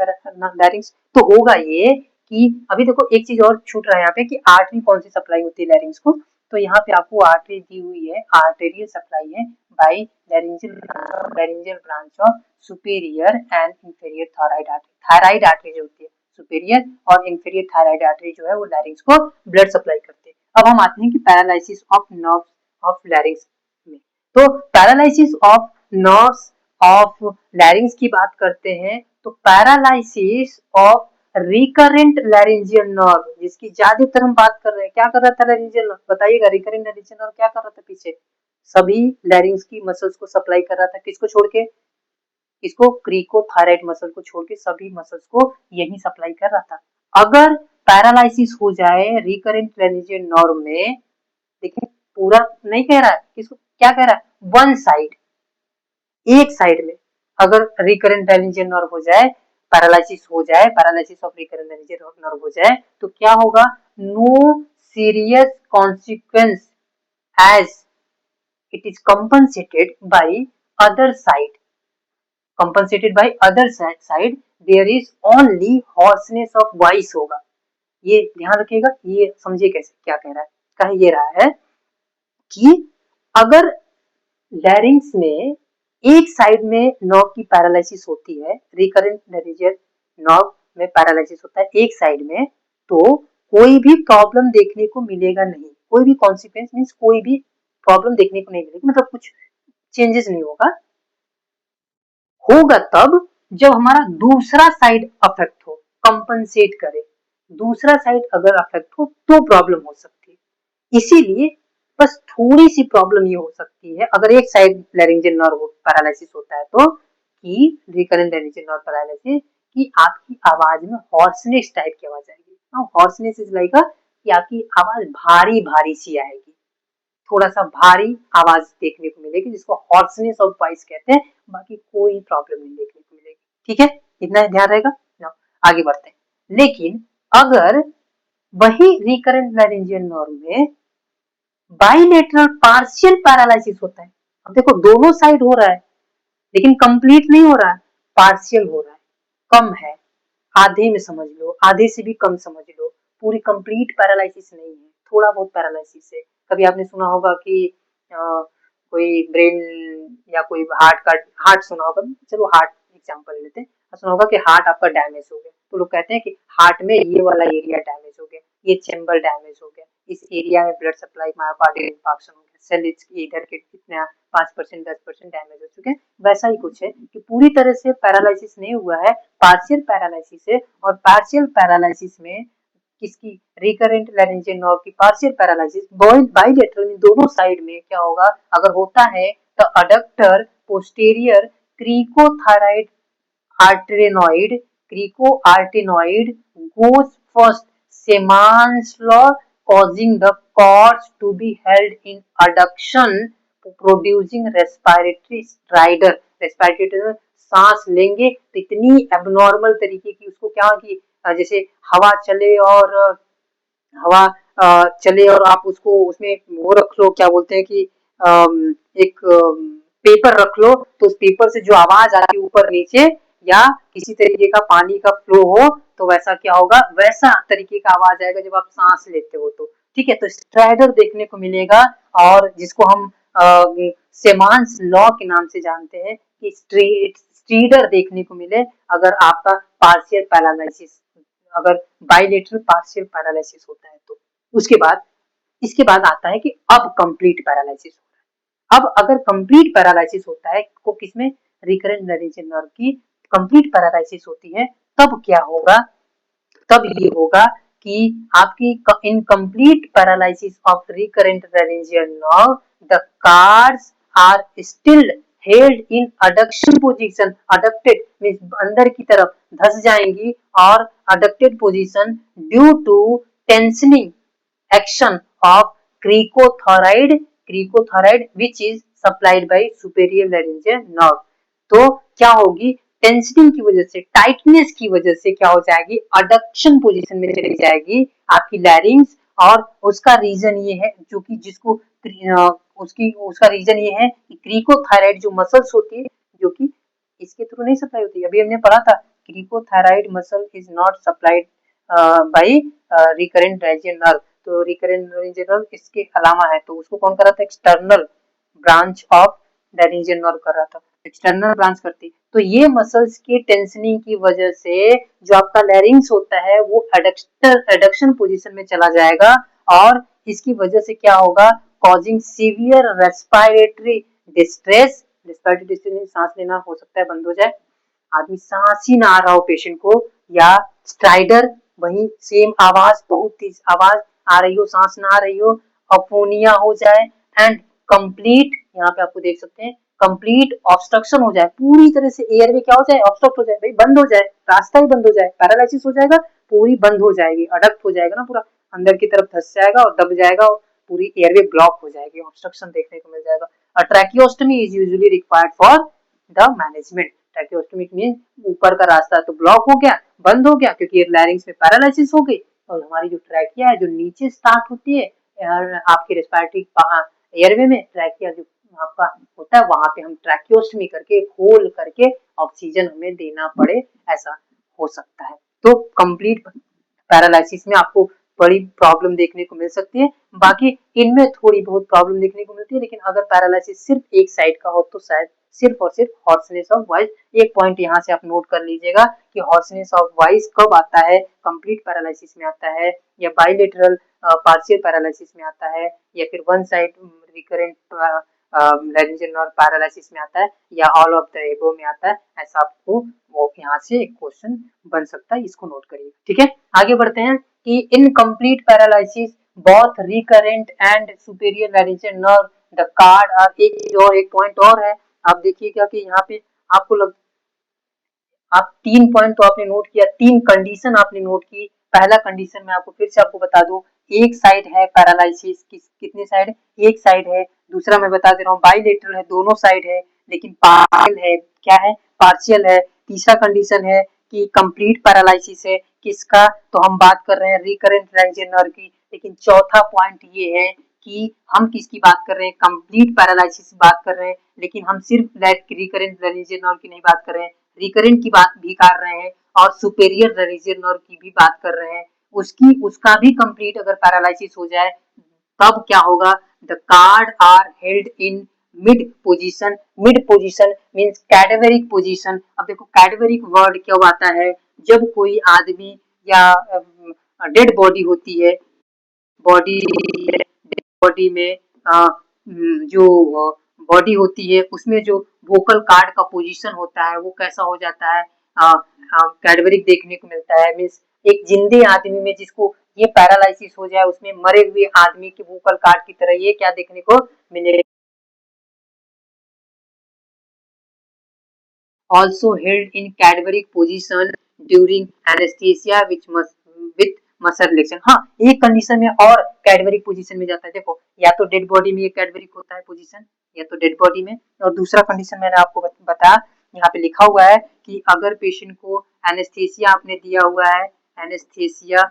लैरिंग्स। तो होगा ये कि अभी देखो एक चीज और छूट रहा है यहाँ पे कि आर्टरी कौन सी सप्लाई होती है लैरिंग्स को, तो यहाँ पे आपको आर्टरी दी हुई है, आर्टेरियल सप्लाई है by laryngeal branch of superior and inferior thyroid artery. Thyroid artery जो होती है, सुपीरियर और इंफीरियर थायराइड आर्टरी जो है वो लैरिंग्स को ब्लड सप्लाई करते हैं। अब हम आते हैं कि पैरालिसिस ऑफ नर्व ऑफ लैरिंग्स में। तो पैरालिसिस ऑफ नर्व्स ऑफ लैरिंग्स की बात करते हैं, तो paralysis of recurrent laryngeal nerve, जिसकी ज्यादातर हम बात कर रहे हैं, क्या कर रहा था लैरिंजियल नर्व, बताइएगा, रिकरेंट लैरिंजियल नर्व क्या कर रहा था पीछे, सभी लैरिंग्स की मसल्स को सप्लाई कर रहा था, किसको छोड़ के, इसको क्रीकोथायराइड मसल को छोड़ के सभी मसल्स को यही सप्लाई कर रहा था। अगर पैरालिसिस हो जाए रिकरेंट लैरिंजियल नर्व में, देखिए पूरा नहीं कह रहा है, किसको क्या कह रहा है, वन साइड, एक साइड में अगर रिकरेंट लैरिंजियल नर्व हो जाए, पैरालिसिस हो जाए, paralysis of recurrent laryngeal nerve हो जाए, तो क्या होगा, no serious consequence as it is compensated by other side, compensated by other side, there is only hoarseness of voice होगा। ये ध्यान रखिएगा, ये समझिए कैसे क्या कह रहा है, कह ये रहा है कि अगर लैरिंग्स में एक साइड में नर्व की पैरालिसिस होती है, रिकरेंट लैरिंजियल नर्व में पैरालिसिस होता है एक साइड में, तो कोई भी प्रॉब्लम देखने को मिलेगा नहीं, कोई भी कॉन्सिक्वेंस मीन्स कोई भी प्रॉब्लम देखने को नहीं मिलेगी, मतलब कुछ चेंजेस नहीं होगा। होगा तब जब हमारा दूसरा साइड अफेक्ट हो, कंपनसेट करे, दूसरा साइड अगर अफेक्ट हो तो प्रॉब्लम हो सकती है। इसीलिए बस थोड़ी सी प्रॉब्लम ये हो सकती है अगर एक साइड लैरिंजियल नर्व पैरालिसिस होता है तो, कि रिकरेंट लैरिंजियल नर्व पैरालिसिस, कि आपकी आवाज में हॉर्सनेस टाइप की आवाज आएगी। हॉर्सनेस इज लाइक कि आपकी आवाज भारी भारी सी आएगी, थोड़ा सा भारी आवाज देखने को मिलेगी, जिसको हॉर्सनेस ऑफ वॉइस कहते हैं, बाकी कोई प्रॉब्लम नहीं देखने को मिलेगी। ठीक है, इतना ध्यान रहेगा ना, आगे बढ़ते हैं। लेकिन अगर वही रिकरेंट लैरिंजियल नर्व में बाइलेटरल पार्शियल पैरालिसिस होता है, अब देखो दोनों साइड हो रहा है लेकिन कंप्लीट नहीं हो रहा है, पार्शियल हो रहा है, कम है, आधे में समझ लो, आधे से भी कम समझ लो, पूरी कंप्लीट पैरालिसिस नहीं है, थोड़ा बहुत पैरालिसिस है। कभी आपने सुना होगा कि कोई ब्रेन या कोई हार्ट सुना होगा, चलो हार्ट एग्जांपल लेते हैं, सुना होगा कि हार्ट आपका डैमेज हो गया, तो लोग कहते हैं कि हार्ट में ये वाला एरिया डैमेज हो गया, ये चैम्बर डैमेज हो गया, इस एरिया में ब्लड सप्लाई मायोकार्डियल इंफार्क्शन हो गया, सेल इधर के कितना 5% 10% डैमेज हो चुके हैं। वैसा ही कुछ है कि पूरी तरह से पैरालिसिस नहीं हुआ है, पार्शियल पैरालिसिस है, और पार्शियल पैरालिसिस में किसकी, रिकरेंट लैरिंजियल नर्व की पार्शियल पैरालिसिस, बाइलेटरल में दोनों साइड में क्या होगा, अगर होता है तो adductor posterior cricothyroid arytenoid, cricoarytenoid goes first Seman's law, causing the cords to be held in adduction, producing respiratory stridor। Respiratory सांस लेंगे तो इतनी एबनॉर्मल तरीके की उसको क्या की, जैसे हवा चले और हवा चले और आप उसको उसमें वो रख लो, क्या बोलते हैं कि एक पेपर रख लो, तो उस पेपर से जो आवाज आती है ऊपर नीचे, या किसी तरीके का पानी का फ्लो हो तो वैसा क्या होगा, वैसा तरीके का आवाज आएगा जब आप सांस लेते हो तो। ठीक है, तो स्ट्राइडर देखने को मिलेगा, और जिसको हम सेमांस लॉ के नाम से जानते हैं कि स्ट्रीडर देखने को मिले अगर आपका पार्शियल पैरालिसिस, अगर बाइलेटरल पार्शियल पैरालिसिस होता है तो। उसके बाद इसके बाद आता है कि अब कंप्लीट पैरालिसिस होता है। अब अगर कंप्लीट पैरालिसिस होता है को किसमें, रिकरेंट लैरिंजियल नर्व की कंप्लीट पैरालिसिस होती है, तब क्या होगा, तब ये होगा कि आपकी incomplete paralysis of recurrent laryngeal nerve, the cords are still held in adduction position, adducted means अंदर की तरफ धस जाएंगी, और adducted position due to tensioning action of cricothyroid which is supplied by superior laryngeal nerve. तो क्या होगी, टेंशनिंग की वजह से, टाइटनेस की वजह से क्या हो जाएगी, अडक्शन पोजीशन में चली जाएगी आपकी लैरिंग्स। और उसका रीजन ये है, जो कि जिसको उसका रीजन ये है कि क्रीकोथायराइड जो मसल्स होती है, जो कि इसके थ्रू नहीं सप्लाई होती है। अभी हमने पढ़ा था cricothyroid muscle is not supplied by recurrent laryngeal nerve, तो रिकरेंट रेंजियन नर्व इसके अलावा है, तो उसको कौन कर रहा था, external branch of laryngeal nerve कर रहा था, एक्सटर्नल ब्रांच करती। तो ये मसल्स के टेंशनिंग की वजह से जो आपका लैरिंग्स होता है वो एडक्शन पोजीशन में चला जाएगा, और इसकी वजह से क्या होगा, causing severe respiratory distress. Respiratory distress, सांस लेना हो सकता है बंद हो जाए, आदमी सांस ही ना आ रहा हो पेशेंट को, या स्ट्राइडर, वही सेम आवाज, बहुत तेज आवाज आ रही हो, सांस ना आ रही हो, अपोनिया हो जाए, एंड कंप्लीट, यहाँ पे आपको देख सकते हैं, कंप्लीट ऑब्स्ट्रक्शन हो जाए, पूरी तरह से एयरवे क्या हो जाए, ऑब्स्ट्रक्ट हो जाए, भाई बंद हो जाए, रास्ता ही बंद हो जाए, पैरालिसिस हो जाएगा, पूरी बंद हो जाएगी, अडक्ट हो जाएगा ना, पूरा अंदर की तरफ धंस जाएगा और दब जाएगा, और पूरी एयरवे ब्लॉक हो जाएगी, ऑब्स्ट्रक्शन देखने को मिल जाएगा। A tracheostomy is usually required for the management. Tracheostomy mean ऊपर का रास्ता तो ब्लॉक हो गया, बंद हो गया, क्योंकि लैरिंग्स में पैरालिसिस हो गई, और हमारी जो ट्रैकिया है जो नीचे स्टार्ट होती है आपकी रेस्पिरेटरी एयरवे में, ट्रैकिया जो आपका होता है, वहां पे हम ट्रैकियोस्टमी करके खोल करके ऑक्सीजन हमें देना पड़े, ऐसा हो सकता है। तो कंप्लीट पैरालिसिस में आपको बड़ी प्रॉब्लम देखने को मिल सकती है, बाकी इनमें थोड़ी बहुत प्रॉब्लम देखने को मिलती है, लेकिन अगर पैरालिसिस सिर्फ एक साइड का हो तो शायद सिर्फ और सिर्फ हॉर्सनेस ऑफ वॉइस। एक पॉइंट यहाँ से आप नोट कर लीजिएगा कि हॉर्सनेस ऑफ वॉइस कब आता है, कंप्लीट पैरालिसिस में आता है, या बाइलेटरल पार्शियल पैरालिसिस में आता है, या फिर one side recurrent laryngeal nerve paralysis में आता है, या ऑल ऑफ द एबो में आता है। ऐसा आपको वो यहाँ से एक क्वेश्चन बन सकता है, इसको नोट करिए। ठीक है, आगे बढ़ते हैं कि incomplete paralysis both recurrent and superior laryngeal nerve the cord are, एक पॉइंट और है, आप देखिएगा कि यहाँ पे आपको आप 3 पॉइंट तो आपने नोट किया, 3 कंडीशन आपने नोट की। पहला कंडीशन मैं आपको फिर से आपको बता दूं, एक साइड है पैरालिसिस, कितनी साइड है, एक साइड है। दूसरा मैं बता दे रहा हूँ बाइलेटरल है, दोनों साइड है, लेकिन पार्शियल है, क्या है, पार्शियल है। तीसरा कंडीशन है कि कंप्लीट पैरालिसिस है, किसका, तो हम बात कर रहे हैं रिकरेंट लैरिंजियल नर्व की। लेकिन चौथा पॉइंट ये है कि हम किसकी बात कर रहे हैं, कंप्लीट पैरालिसिस की बात कर रहे हैं, लेकिन हम सिर्फ रिकरेंट लैरिंजियल नर्व की नहीं बात कर रहे हैं, रिकरेंट की बात भी कर रहे हैं, और सुपेरियर लैरिंजियल नर्व की भी बात कर रहे हैं। उसका भी कंप्लीट अगर पैरालिसिस हो जाए तब क्या होगा, the cord are held in mid position. Mid position means cadaveric position. अब देखो कैडेवरिक वर्ड क्यों आता है, जब कोई आदमी या डेड बॉडी होती है, बॉडी में जो बॉडी होती है उसमें जो वोकल कार्ड का पोजीशन होता है वो कैसा हो जाता है, कैडवरिक देखने को मिलता है। मीन्स एक जिंदे आदमी में जिसको ये पैरालिसिस हो जाए, उसमें मरे हुए आदमी के वोकल कार्ड की तरह ये क्या देखने को मिलेगा, also held in cadaveric position during anesthesia with muscle relaxation. हाँ, एक कंडीशन में और कैडवरिक पोजीशन में जाता है, देखो या तो डेड बॉडी में ये कैडवरिक होता है पोजीशन, या तो डेड बॉडी में, और दूसरा कंडीशन मैंने आपको बताया, यहाँ पे लिखा हुआ है कि अगर पेशेंट को एनेस्थेसिया आपने दिया हुआ है, एनेस्थेसिया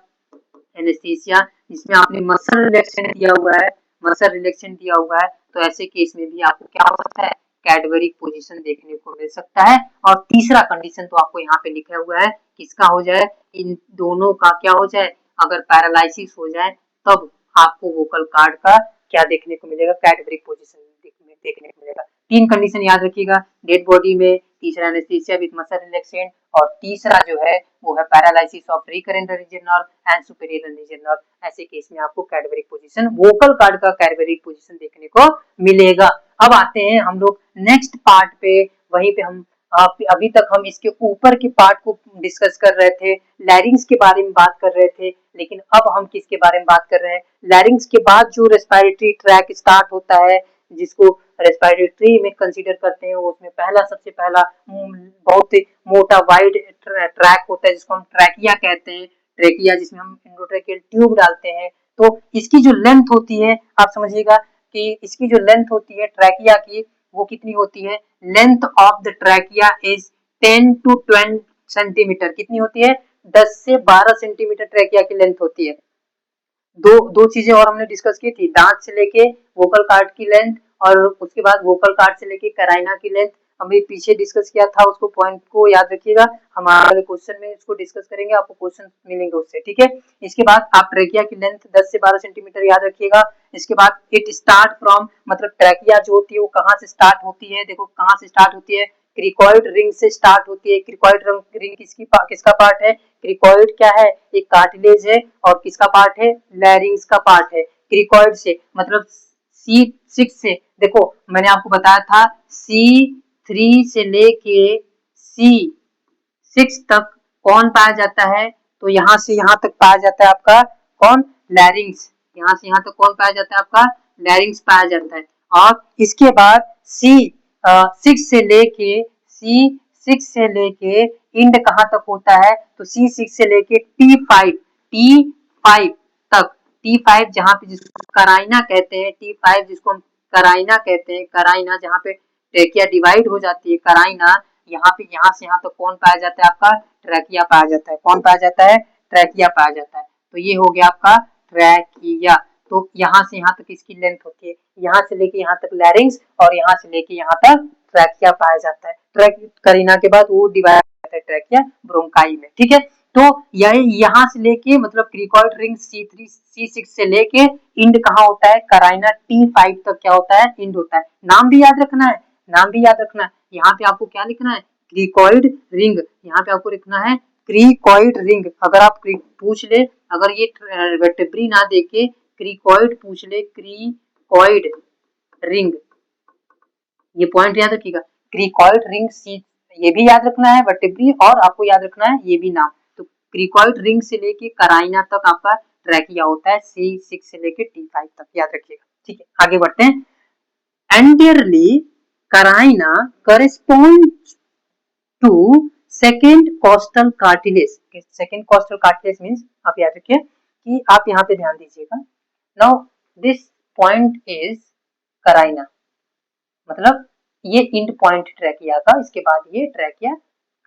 जिसमें आपने मसल रिलेक्शन दिया हुआ है, मसल रिलेक्शन दिया हुआ है, तो ऐसे केस में भी आपको क्या हो सकता है, कैडवरिक पोजीशन देखने को मिल सकता है। और तीसरा कंडीशन तो आपको यहाँ पे लिखा हुआ है, किसका हो जाए, इन दोनों का क्या हो जाए, अगर पैरालिसिस हो जाए तब आपको वोकल कार्ड का क्या देखने को मिलेगा, कैडवरिक पोजीशन देखने को मिलेगा। 3 कंडीशन याद रखिएगा, डेड बॉडी में, तीसरा एनेस्थीसिया विद मसल रिलैक्सेंट, और तीसरा जो है वो है paralysis of recurrent region nerve and superior region nerve. ऐसे केस में आपको कैडवरिक पोजीशन, वोकल कार्ड का कैडवरिक पोजीशन देखने को मिलेगा। अब आते हैं हम लोग नेक्स्ट पार्ट पे, वहीं पे हम अभी तक हम इसके ऊपर के पार्ट को डिस्कस कर रहे थे, लैरिंग्स के बारे में बात कर रहे थे, लेकिन अब हम किसके बारे में बात कर रहे हैं, लैरिंग्स के बाद जो रेस्पिरेटरी ट्रैक स्टार्ट होता है, जिसको रेस्पिरेटरी में कंसीडर करते हैं, उसमें सबसे पहला बहुत मोटा वाइड ट्रैक होता है, जिसको हम ट्रैकिया कहते हैं, ट्रैकिया जिसमें हम एंडोट्रैकियल ट्यूब डालते हैं। तो इसकी जो लेंथ होती है, आप समझिएगा कि इसकी जो लेंथ होती है ट्रैकिया की, वो कितनी होती है, length of the trachea is 10 to 20 centimetre कितनी होती है, 10 से 12 सेंटीमीटर ट्रैकिया की लेंथ होती है। दो चीजें और हमने डिस्कस की थी, दांत से लेके वोकल कार्ड की लेंथ और उसके बाद वोकल कार्ड से लेके कराइना की लेंथ हमने पीछे डिस्कस किया था, उसको पॉइंट को याद रखिएगा, हमारे क्वेश्चन में इसको डिस्कस करेंगे, आपको क्वेश्चन मिलेंगे उससे, ठीक है। इसके बाद आप ट्रैकिया की लेंथ 10 से 12 सेंटीमीटर याद रखिएगा। इसके बाद इट स्टार्ट फ्रॉम, मतलब ट्रैकिया जो होती है वो कहाँ से स्टार्ट होती है, देखो कहाँ से स्टार्ट होती है, क्रिकॉइड रिंग से स्टार्ट होती है। क्रिकॉइड रिंग किसका पार्ट है, क्रिकॉइड क्या है, एक कार्टिलेज है, और किसका पार्ट है, लैरिंग्स का पार्ट है। क्रिकॉइड से मतलब C6 से, देखो मैंने आपको बताया था C3 से लेके C6 तक कौन पाया जाता है, तो यहाँ से यहाँ तक पाया जाता है आपका कौन, लैरिंग्स। यहाँ से यहाँ तक कौन पाया जाता है, आपका लैरिंग्स पाया जाता है। और इसके बाद C6 से लेके इंड कहाँ तक होता है, तो C6 से लेके T5 तक, T5 जहाँ पे जिसको कराइना कहते हैं, T5 जिसको हम कराइना कहते हैं, कराइना जहाँ पे ट्रेकिया डिवाइड हो जाती है, कराइना, यहाँ पे यहाँ से यहाँ तक कौन पाया जाता है, आपका ट्रैकिया पाया जाता है। कौन पाया जाता है, ट्रैकिया पाया जाता है। तो ये हो गया आपका ट्रैकिया। तो यहाँ से यहाँ तक इसकी लेंथ होती है, यहाँ से लेके यहाँ तक लैरिंग्स और यहाँ से लेके यहाँ तक ट्रैकिया पाया जाता है। करीना के बाद वो डिवाइड होता है ट्रैकिया ब्रोंकाई में, ठीक है। तो यहाँ से लेके मतलब क्रिकॉइड रिंग C3 C6 से लेके इंड कहाँ होता है, कराइना T5 तक क्या होता है, इंड होता है। नाम भी याद रखना है, नाम भी याद रखना है। यहाँ पे आपको क्या लिखना है, क्रिकॉइड रिंग, यहाँ पे आपको लिखना है क्रिकॉइड रिंग। अगर आप पूछ ले, अगर ये वर्टेब्री ना देके क्रिकॉइड पूछ ले, क्रिकॉइड रिंग, ये पॉइंट याद रखिएगा, क्रिकॉइड रिंग सी, ये भी याद रखना है वर्टेब्री, और आपको याद रखना है ये भी नाम। तो क्रिकॉइड रिंग से लेके कराइना तक आपका ट्रैकिया होता है, C6 से लेके T5 तक, याद रखिएगा, ठीक है। आगे बढ़ते हैं। Anteriorly, carina corresponds to second costal cartilage. Second costal cartilage means, आप याद रखिए कि आप यहाँ पे ध्यान दीजिएगा। Now this point is carina, मतलब ये इंड पॉइंट ट्रैकिया का, इसके बाद ये ट्रैकिया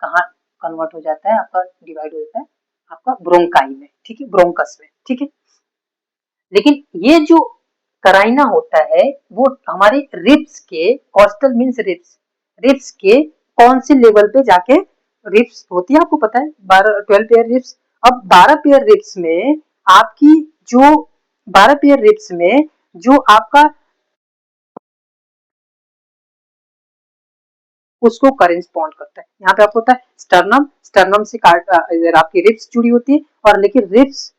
कहाँ कन्वर्ट हो जाता है, आपका डिवाइड हो जाता है आपका ब्रोंकाई में, ठीक है, ब्रोंकस में, ठीक है। लेकिन ये जो कराइना होता है वो हमारे रिब्स के, कॉस्टल मींस रिब्स, रिब्स के कौन से लेवल पे जाके रिब्स होती है, आपको पता है 12 पेयर रिब्स। अब 12 पेयर रिब्स में आपकी जो 12 पेयर रिब्स में जो आपका उसको करेस्पॉन्ड करता है, यहाँ पे आपको होता है स्टर्नम, स्टर्नम से आपकी रिब्स जुड़ी होती है, और लेकिन रिब्स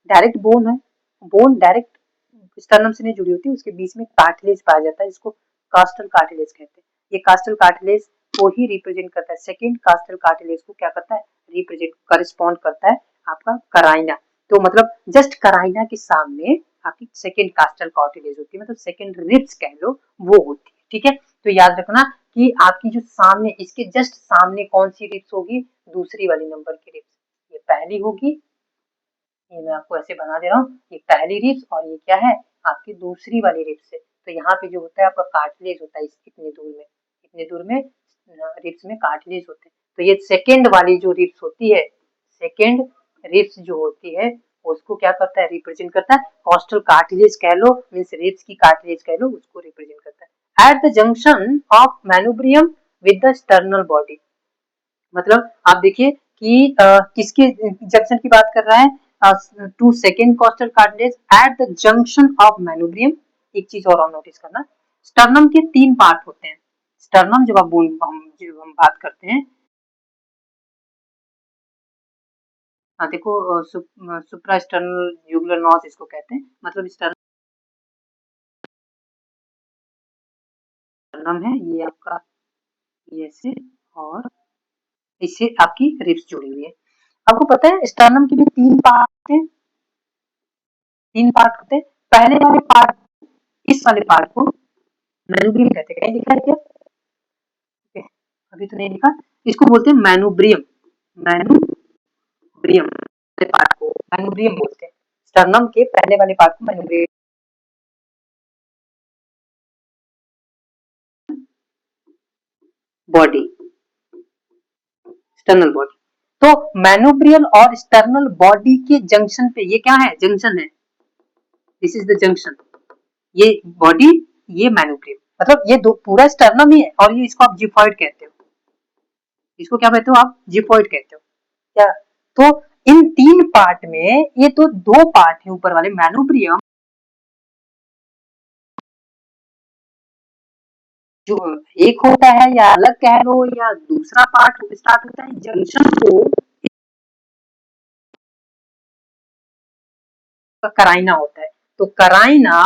डायरेक्ट बोन है, बोन डायरेक्ट स्टर्नम से नहीं जुड़ी होती, उसके बीच में कार्टिलेज पाया जाता है, जिसको कास्टल कार्टिलेज कहते हैं। ये कास्टल कार्टिलेज को ही रिप्रेजेंट करता है, सेकेंड कास्टल कार्टिलेज को क्या करता है, रिप्रेजेंट करेस्पॉन्ड करता है आपका कराइना। तो मतलब जस्ट कराइना के सामने आपकी सेकेंड कास्टल कार्टिलेज होती है, मतलब सेकेंड रिब्स कह लो, वो होती है, ठीक है। तो याद रखना कि आपकी जो सामने, इसके जस्ट सामने कौन सी रिब्स होगी, दूसरी वाली नंबर की रिब्स, ये पहली होगी, ये मैं आपको ऐसे बना दे रहा हूँ, ये पहली रिब्स और ये क्या है, आपकी दूसरी वाली रिब्स है। तो यहाँ पे जो होता है आपका कार्टिलेज होता है, इतने दूर में रिब्स में कार्टिलेज होते हैं। तो ये सेकेंड वाली जो रिब्स होती है, सेकेंड रिब्स जो होती है उसको क्या करता है, रिप्रेजेंट करता है, कॉस्टल कार्टिलेज कह लो, मींस रिब्स की कार्टिलेज कह लो, उसको रिप्रेजेंट करता है। Eight the junction of manubrium with the sternal body, मतलब आप देखिए कि किसके जंक्शन की बात कर रहा है, to second costal cartilage at the junction of manubrium. एक चीज और नोटिस करना, स्टर्नम के 3 पार्ट होते हैं। स्टर्नम जब हम बात करते हैं, देखो सुप्रा स्टर्नल यूगुलर नॉच इसको कहते हैं, मतलब स्टर्नम है ये आपका, ये से, और इससे आपकी रिब्स जुड़ी हुई है। आपको पता है स्टर्नम के भी 3 पार्ट हैं, 3 पार्ट होते हैं। पहले वाले पार्ट, इस वाले पार्ट को मैनुब्रियम कहते हैं, कहीं लिखा है क्या, अभी तो नहीं लिखा, इसको बोलते हैं मैनुब्रियम, मैनुब्रियम पार्ट को मैनुब्रियम बोलते हैं। स्टर्नम के पहले वाले पार्ट को मैनुब्रियम, बॉडी, एक्सटर्नल बॉडी। तो मैनुब्रियल और एक्सटर्नल बॉडी के जंक्शन पे, ये क्या है, जंक्शन है, दिस इज द जंक्शन, ये बॉडी, ये मैनुब्रियल, मतलब ये दो पूरा स्टर्नम ही है, और ये इसको आप जिफॉइड कहते हो, इसको क्या कहते हो आप, जिफॉइड कहते हो क्या। तो इन तीन पार्ट में, ये तो दो पार्ट है ऊपर वाले, मैनुब्रियम जो एक होता है, या अलग कह लो, या दूसरा पार्ट स्टार्ट होता है जंक्शन को कराइना होता है। तो carina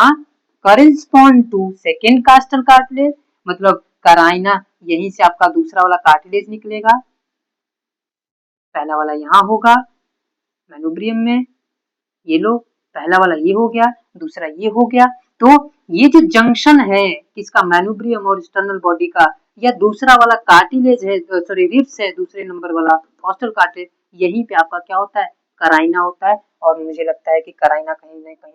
correspond to second costal cartilage, मतलब कराइना यहीं से आपका दूसरा वाला कार्टिलेज निकलेगा, पहला वाला यहाँ होगा मैनुब्रियम में, ये लो पहला वाला ये हो गया, दूसरा ये हो गया। तो ये जो जंक्शन है किसका, मैनुब्रियम और एक्सटर्नल बॉडी का, या दूसरा वाला कार्टिलेज है, सॉरी रिब्स है, दूसरे नंबर वाला कॉस्टल कार्टिलेज, यहीं पे आपका क्या होता है, कराइना होता है। और मुझे लगता है कि कराइना कहीं न कहीं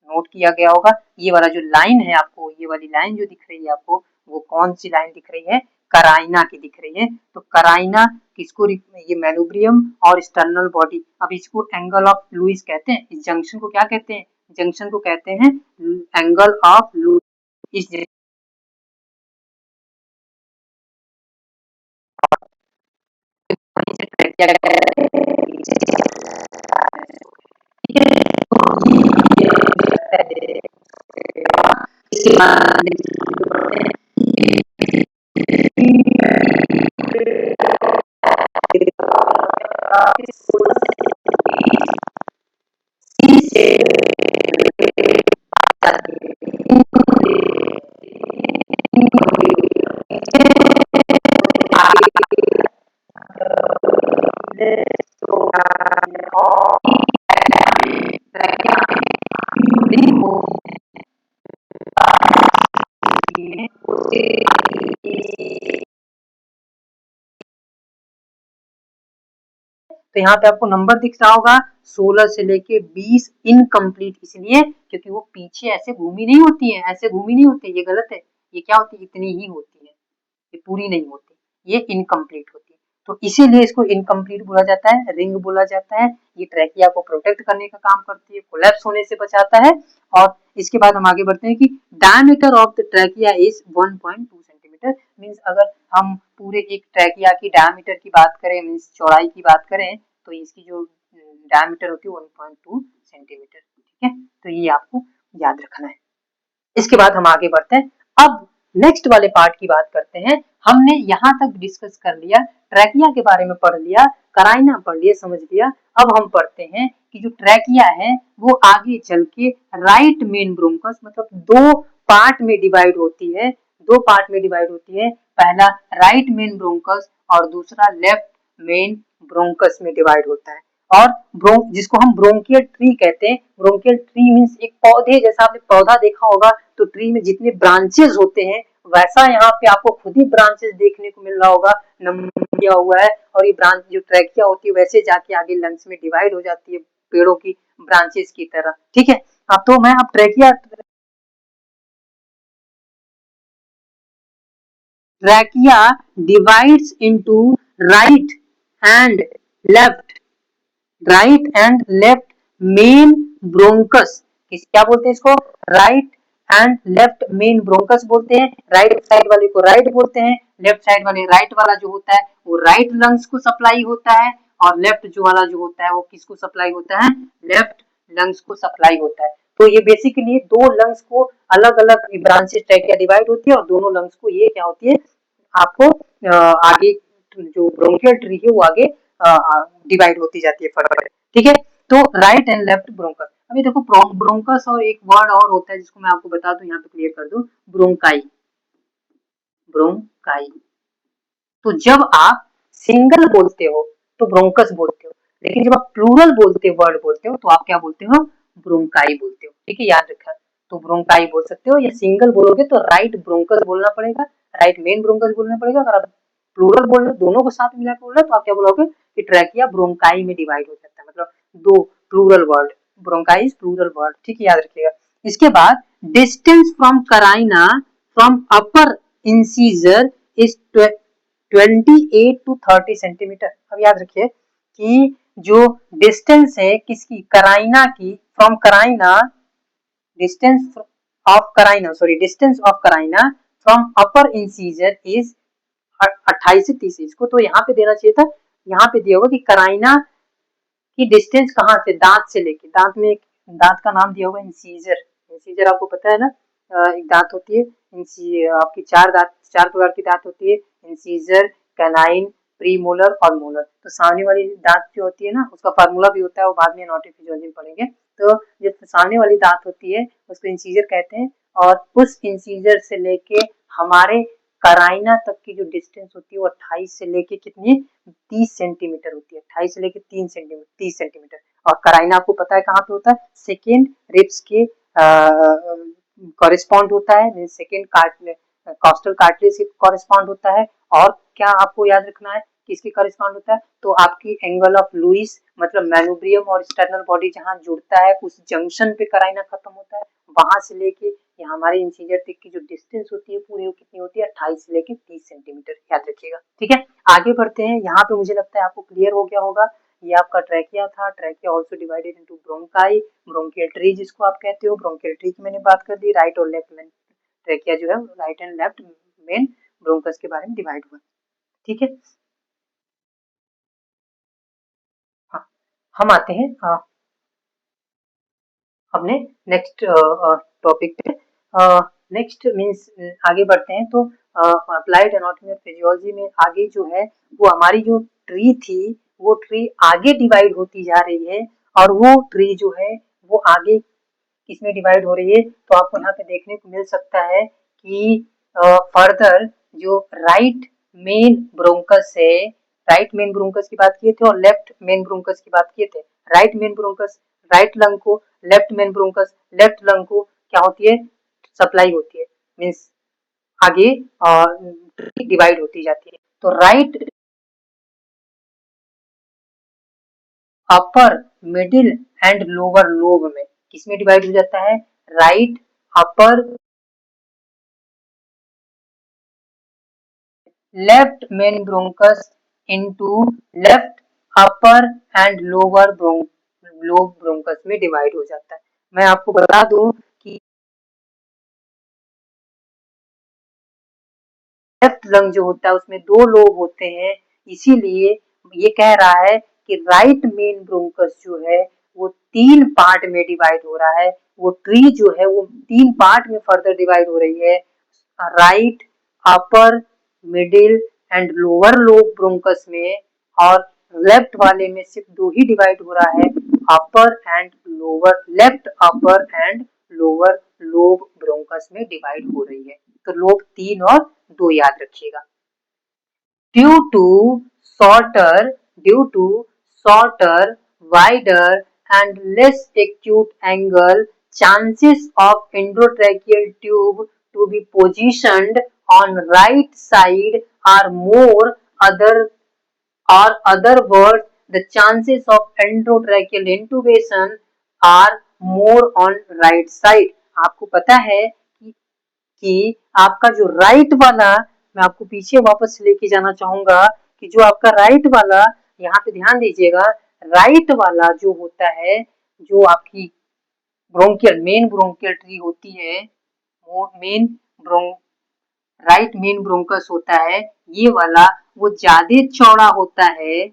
नोट किया गया होगा। ये वाला जो लाइन है आपको, ये वाली लाइन जो दिख रही है आपको, वो कौन सी लाइन दिख रही है, कराइना की दिख रही है। तो कराइना किसको, ये मैनुब्रियम और एक्सटर्नल बॉडी, अब इसको एंगल ऑफ लुइस कहते हैं, इस जंक्शन को क्या कहते हैं, जंक्शन को कहते हैं एंगल ऑफ लुइस। इस तो यहाँ पे आपको नंबर दिख रहा होगा 16 से लेके 20 इनकम्प्लीट, इसलिए क्योंकि वो पीछे ऐसे घूमी नहीं होती है, ऐसे घूमी नहीं होती, ये गलत है, ये क्या होती है, इतनी ही होती है, ये पूरी नहीं होती, ये इनकम्प्लीट होती है। तो इसीलिए इसको इनकम्प्लीट बोला जाता है, रिंग बोला जाता है। ये ट्रैकिया को प्रोटेक्ट करने का काम करती है, कोलैप्स होने से बचाता है। और इसके बाद हम आगे बढ़ते हैं कि diameter of the trachea is 1.2 centimetre, means अगर हम पूरे एक ट्रैकिया की डायमीटर की बात करें, मीन्स चौड़ाई की बात करें, तो इसकी जो डायमीटर होती है 1.2 सेंटीमीटर, ठीक है। तो ये आपको याद रखना है। इसके बाद हम आगे बढ़ते हैं, अब नेक्स्ट वाले पार्ट की बात करते हैं। हमने यहाँ तक डिस्कस कर लिया, ट्रैकिया के बारे में पढ़ लिया, कराइना पढ़ लिया, समझ लिया। अब हम पढ़ते हैं कि जो ट्रैकिया है वो आगे चल के राइट मेन ब्रोंकस, मतलब दो पार्ट में डिवाइड होती है, दो पार्ट में डिवाइड होती है, पहला राइट मेन ब्रोंकस और दूसरा लेफ्ट मेन ब्रोंकस में डिवाइड होता है। और जिसको हम ब्रोंकियल ट्री कहते हैं, ब्रोंकियल ट्री मींस एक पौधे जैसा, आपने पौधा देखा होगा तो ट्री में जितने ब्रांचेस होते हैं, वैसा यहाँ पे आपको खुद ही ब्रांचेस देखने को मिल रहा होगा, नंबर दिया हुआ है। और ये ब्रांच जो ट्रैकिया होती है वैसे जाके आगे लंग्स में डिवाइड हो जाती है, पेड़ों की ब्रांचेस की तरह, ठीक है। अब तो मैं अब trachea divides into right and left, right and left main bronchus, क्या बोलते हैं इसको, right and left main bronchus बोलते हैं। राइट साइड वाले को राइट बोलते हैं, लेफ्ट साइड वाले राइट वाला जो होता है वो राइट लंग्स को सप्लाई होता है, और लेफ्ट जो वाला जो होता है वो किसको सप्लाई होता है, लेफ्ट लंग्स को सप्लाई होता है। तो ये बेसिकली दो लंग्स को अलग अलग ब्रांचेस ट्रैकिया डिवाइड होती है, और दोनों लंग्स को ये क्या होती है, आपको आगे जो ब्रोंकियल ट्री है वो आगे डिवाइड होती जाती है फर्दर, ठीक है। तो राइट एंड लेफ्ट ब्रोंकस, अभी देखो ब्रोंकस और एक वर्ड और होता है जिसको मैं आपको बता दूं, यहाँ पे क्लियर कर दूं, ब्रोंकाई, ब्रोंकाई। तो जब आप सिंगल बोलते हो तो ब्रोंकस बोलते हो, लेकिन जब आप प्लूरल बोलते हो, वर्ड बोलते हो, तो आप क्या बोलते हो, ब्रोंकाई बोलते हो, ठीक है, याद रखना। तो ब्रोंकाई बोल सकते हो, या सिंगल बोलोगे तो राइट ब्रोंकस बोलना पड़ेगा, राइट मेन ब्रोंकस बोलना पड़ेगा। अगर आप प्लूरल बोल रहे हो, दोनों को साथ मिला के बोल रहे हो, तो आप क्या बोलोगे कि ट्रैकिया ब्रोंकाई में डिवाइड हो सकता है, मतलब दो plural word, bronchi plural word, ठीक है, याद रखिएगा। इसके बाद distance from carina from upper incisor is 28 to 30 centimetre. अब याद रखिए कि जो डिस्टेंस है किसकी, कराइना की, from carina, distance of carina from upper incisor is 28 से 30। इसको तो यहाँ पे देना चाहिए था, यहाँ पे दिया होगा कि कराइना की डिस्टेंस कहाँ से, दांत से लेके, दांत में एक दांत का नाम दिया होगा इंसीजर। इंसीजर आपको पता है ना, एक दांत होती है, आपकी चार प्रकार की दांत होती है, इंसीजर, कैनाइन, प्रीमोलर और मोलर। तो सामने वाली दांत जो होती है ना, उसका फार्मूला भी होता है, वो बाद में एनाटॉमी फिजियोलॉजी में पढ़ेंगे। तो जो सामने वाली दांत होती है उसको इंसीजर कहते हैं, और उस इंसीजर से लेके हमारे कराइना तक की जो डिस्टेंस होती है वो 28 से लेके कितनी, 30 सेंटीमीटर होती है। 28 से लेके 30 सेंटीमीटर। और कराइना आपको पता है कहाँ पे होता है, सेकेंड रिब्स के कॉरेस्पॉन्ड होता है, सेकेंड कॉस्टल कार्टिलेज के कॉरेस्पॉन्ड होता है। और क्या आपको याद रखना है किसके कॉरेस्पॉन्ड होता है, तो आपकी एंगल ऑफ लुइस मतलब मैनुब्रियम और स्टर्नल बॉडी जहाँ जुड़ता है उस जंक्शन पे कराइना खत्म होता है। वहां से लेके ये हमारे इंसीजर तक की जो डिस्टेंस होती है पूरी वो कितनी होती है, 28 से लेके 30 सेंटीमीटर, याद रखिएगा। ठीक है, आगे बढ़ते हैं। यहाँ पे मुझे लगता है आपको क्लियर हो गया होगा। ये आपका ट्रैकिया था। Trachea also divided into bronchi, bronchial tree जिसको आप कहते हो। ब्रोंकियल ट्री की मैंने बात कर दी, राइट और लेफ्ट में ट्रैकिया जो है right and left main bronchus के बारे में डिवाइड हुआ। ठीक है, हाँ, हम आते हैं अपने नेक्स्ट टॉपिक पे। नेक्स्ट मीन्स आगे बढ़ते हैं तो अप्लाइड एनाटॉमी और फिजियोलॉजी में आगे जो है वो हमारी जो ट्री थी वो ट्री आगे डिवाइड होती जा रही है, और वो ट्री जो है वो आगे किसमें डिवाइड हो रही है, तो आपको यहाँ पे देखने को मिल सकता है कि फर्दर जो राइट मेन ब्रोंकस है, राइट मेन ब्रोंकस की बात किए थे और लेफ्ट मेन ब्रोंकस की बात किए थे। Right main bronchus right lung को, left main bronchus left lung को क्या होती है, सप्लाई होती है, मीन्स आगे डिवाइड होती जाती है। तो right upper middle and lower lobe में किसमें डिवाइड हो जाता है, right upper left main bronchus into left upper and lower lobe bronchus में डिवाइड हो जाता है। मैं आपको बता दूं कि लेफ्ट लंग जो होता है उसमें दो लोब होते हैं, इसीलिए ये कह रहा है कि राइट मेन ब्रोंकस जो है वो तीन पार्ट में डिवाइड हो रहा है। वो ट्री जो है वो तीन पार्ट में फर्दर डिवाइड हो रही है, right upper middle and lower lobe bronchus में, और लेफ्ट वाले में सिर्फ दो ही डिवाइड हो रहा है, upper and lower, left upper and lower lobe bronchus में डिवाइड हो रही है। तो लोब तीन और दो याद रखिएगा। Due to shorter wider and less acute angle, chances of endotracheal tube to be positioned on right side are more, other words the chances of endotracheal intubation are more on right side। आपको पता है कि आपका जो राइट वाला, मैं आपको पीछे वापस लेके जाना चाहूंगा कि जो आपका राइट वाला, यहाँ पे ध्यान दीजिएगा, राइट वाला जो होता है, जो आपकी मेन ब्रोंकियल ट्री होती है, वो राइट मेन ब्रोंकस होता है, ये वाला वो ज्यादा चौड़ा होता है।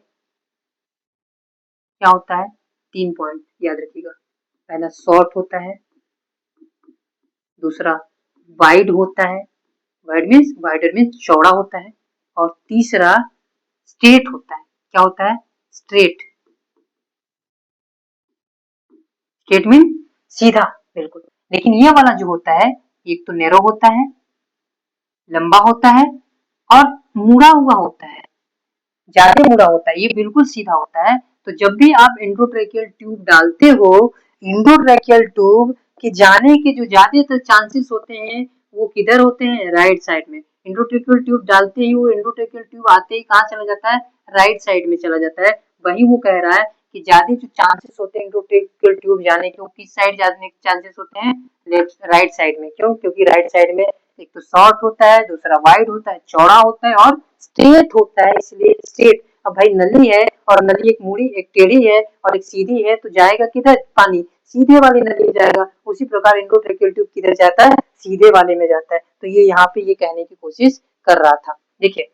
क्या होता है, 3 पॉइंट याद रखिएगा। पहला शॉर्ट होता है, दूसरा वाइड होता है, वाइडर मीन्स चौड़ा होता है, और तीसरा स्ट्रेट होता है। क्या होता है, स्ट्रेट। स्ट्रेट मीन सीधा, बिल्कुल। लेकिन ये वाला जो होता है एक तो नैरो होता है, लंबा होता है और मुड़ा हुआ होता है, ज्यादा मुड़ा होता है, ये बिल्कुल सीधा होता है। तो जब भी आप एंडोट्रेकियल ट्यूब डालते हो, एंडोट्रेकियल ट्यूब के जाने के जो ज्यादातर चांसेस होते हैं वो किधर होते हैं, राइट साइड में। एंडोट्रेकियल ट्यूब डालते ही वो एंडोट्रेकियल ट्यूब आते ही कहाँ चला जाता है, राइट साइड में चला जाता है। वही वो कह रहा है कि ज्यादा जो चांसेस होते हैं ट्यूब जाने के, किस साइड जाने के चांसेस होते हैं, लेफ्ट राइट साइड में। क्यों, क्योंकि राइट साइड में एक तो शॉर्ट होता है, दूसरा वाइड होता है, चौड़ा होता है और स्ट्रेट होता है, इसलिए स्ट्रेट। अब भाई नली है और नली एक मुड़ी, एक टेढ़ी है और एक सीधी है, तो जाएगा किधर पानी, सीधे वाली नली में जाएगा। उसी प्रकार एंडोट्रेकियल ट्यूब किधर जाता है, सीधे वाले में जाता है। तो ये यहाँ पे ये कहने की कोशिश कर रहा था। देखिए,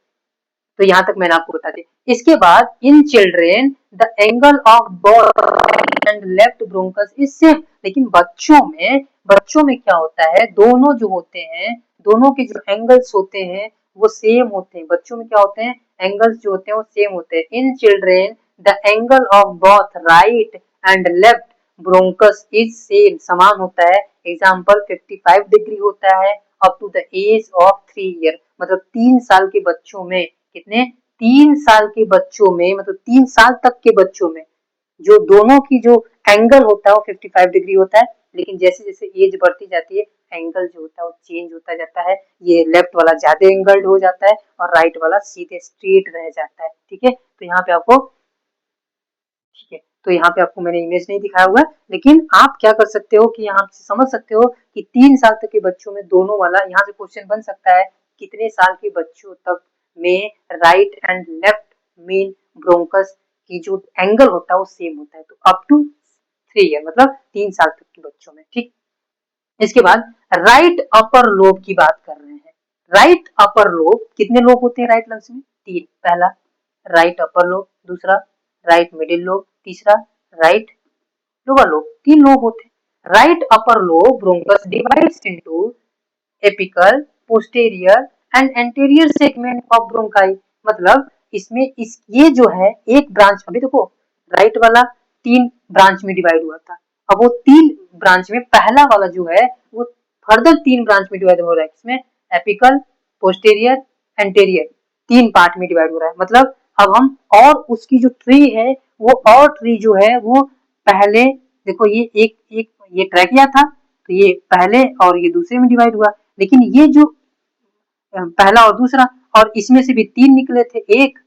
तो यहाँ तक मैंने आपको बता दिया। इसके बाद इन children the angle of both and left bronchus is same. लेकिन बच्चों में क्या होता है, दोनों जो होते हैं, दोनों के जो एंगल्स होते हैं वो सेम होते हैं। बच्चों में क्या होते हैं, एंगल्स जो होते हैं वो सेम होते हैं। In children the angle of both right and left bronchus is same, समान होता है। एग्जाम्पल 55 डिग्री होता है up to the age of 3 year, मतलब 3 साल के बच्चों में, कितने, 3 साल के बच्चों में, मतलब 3 साल तक के बच्चों में जो दोनों की जो एंगल होता है वो 55 डिग्री होता है। लेकिन जैसे जैसे एज बढ़ती जाती है, एंगल जो होता है वो चेंज होता जाता है। ये लेफ्ट वाला ज्यादा एंगल्ड हो जाता है और राइट वाला सीधे स्ट्रेट रह जाता है। ठीक है, तो यहाँ पे आपको, ठीक है, तो यहाँ पे आपको मैंने इमेज नहीं दिखाया हुआ है, लेकिन आप क्या कर सकते हो कि यहाँ से समझ सकते हो कि 3 साल तक के बच्चों में दोनों वाला, यहाँ से क्वेश्चन बन सकता है कितने साल के बच्चों तक में right and left main bronchus की जो एंगल होता है वो सेम होता है। तो अप टू 3 ईयर, मतलब 3 साल तक के बच्चों में। ठीक, इसके बाद राइट अपर लोब की बात कर रहे हैं। राइट अपर लोब, कितने लोब होते हैं राइट लंग्स में, 3। पहला राइट अपर लोब, दूसरा राइट मिडिल लोब, तीसरा राइट लोअर लोब, 3 लोब होते हैं। Right upper lobe bronchus divides into apical, posterior and anterior segment of bronchi. मतलब इसमें इस ये जो है एक ब्रांच, अभी देखो राइट वाला 3 ब्रांच में डिवाइड हुआ था, अब वो 3 ब्रांच में पहला वाला जो है वो फर्दर 3 ब्रांच में डिवाइड हो रहा है। इसमें एपिकल, पोस्टेरियर, एंटीरियर 3 पार्ट में डिवाइड हो रहा है। मतलब अब हम और उसकी जो ट्री है वो और ट्री जो है वो पहले, देखो ये एक एक ये ट्रैकिया था, तो ये पहले और ये दूसरे में डिवाइड हुआ। लेकिन ये जो पहला और दूसरा, और इसमें से भी 3 निकले थे, 1,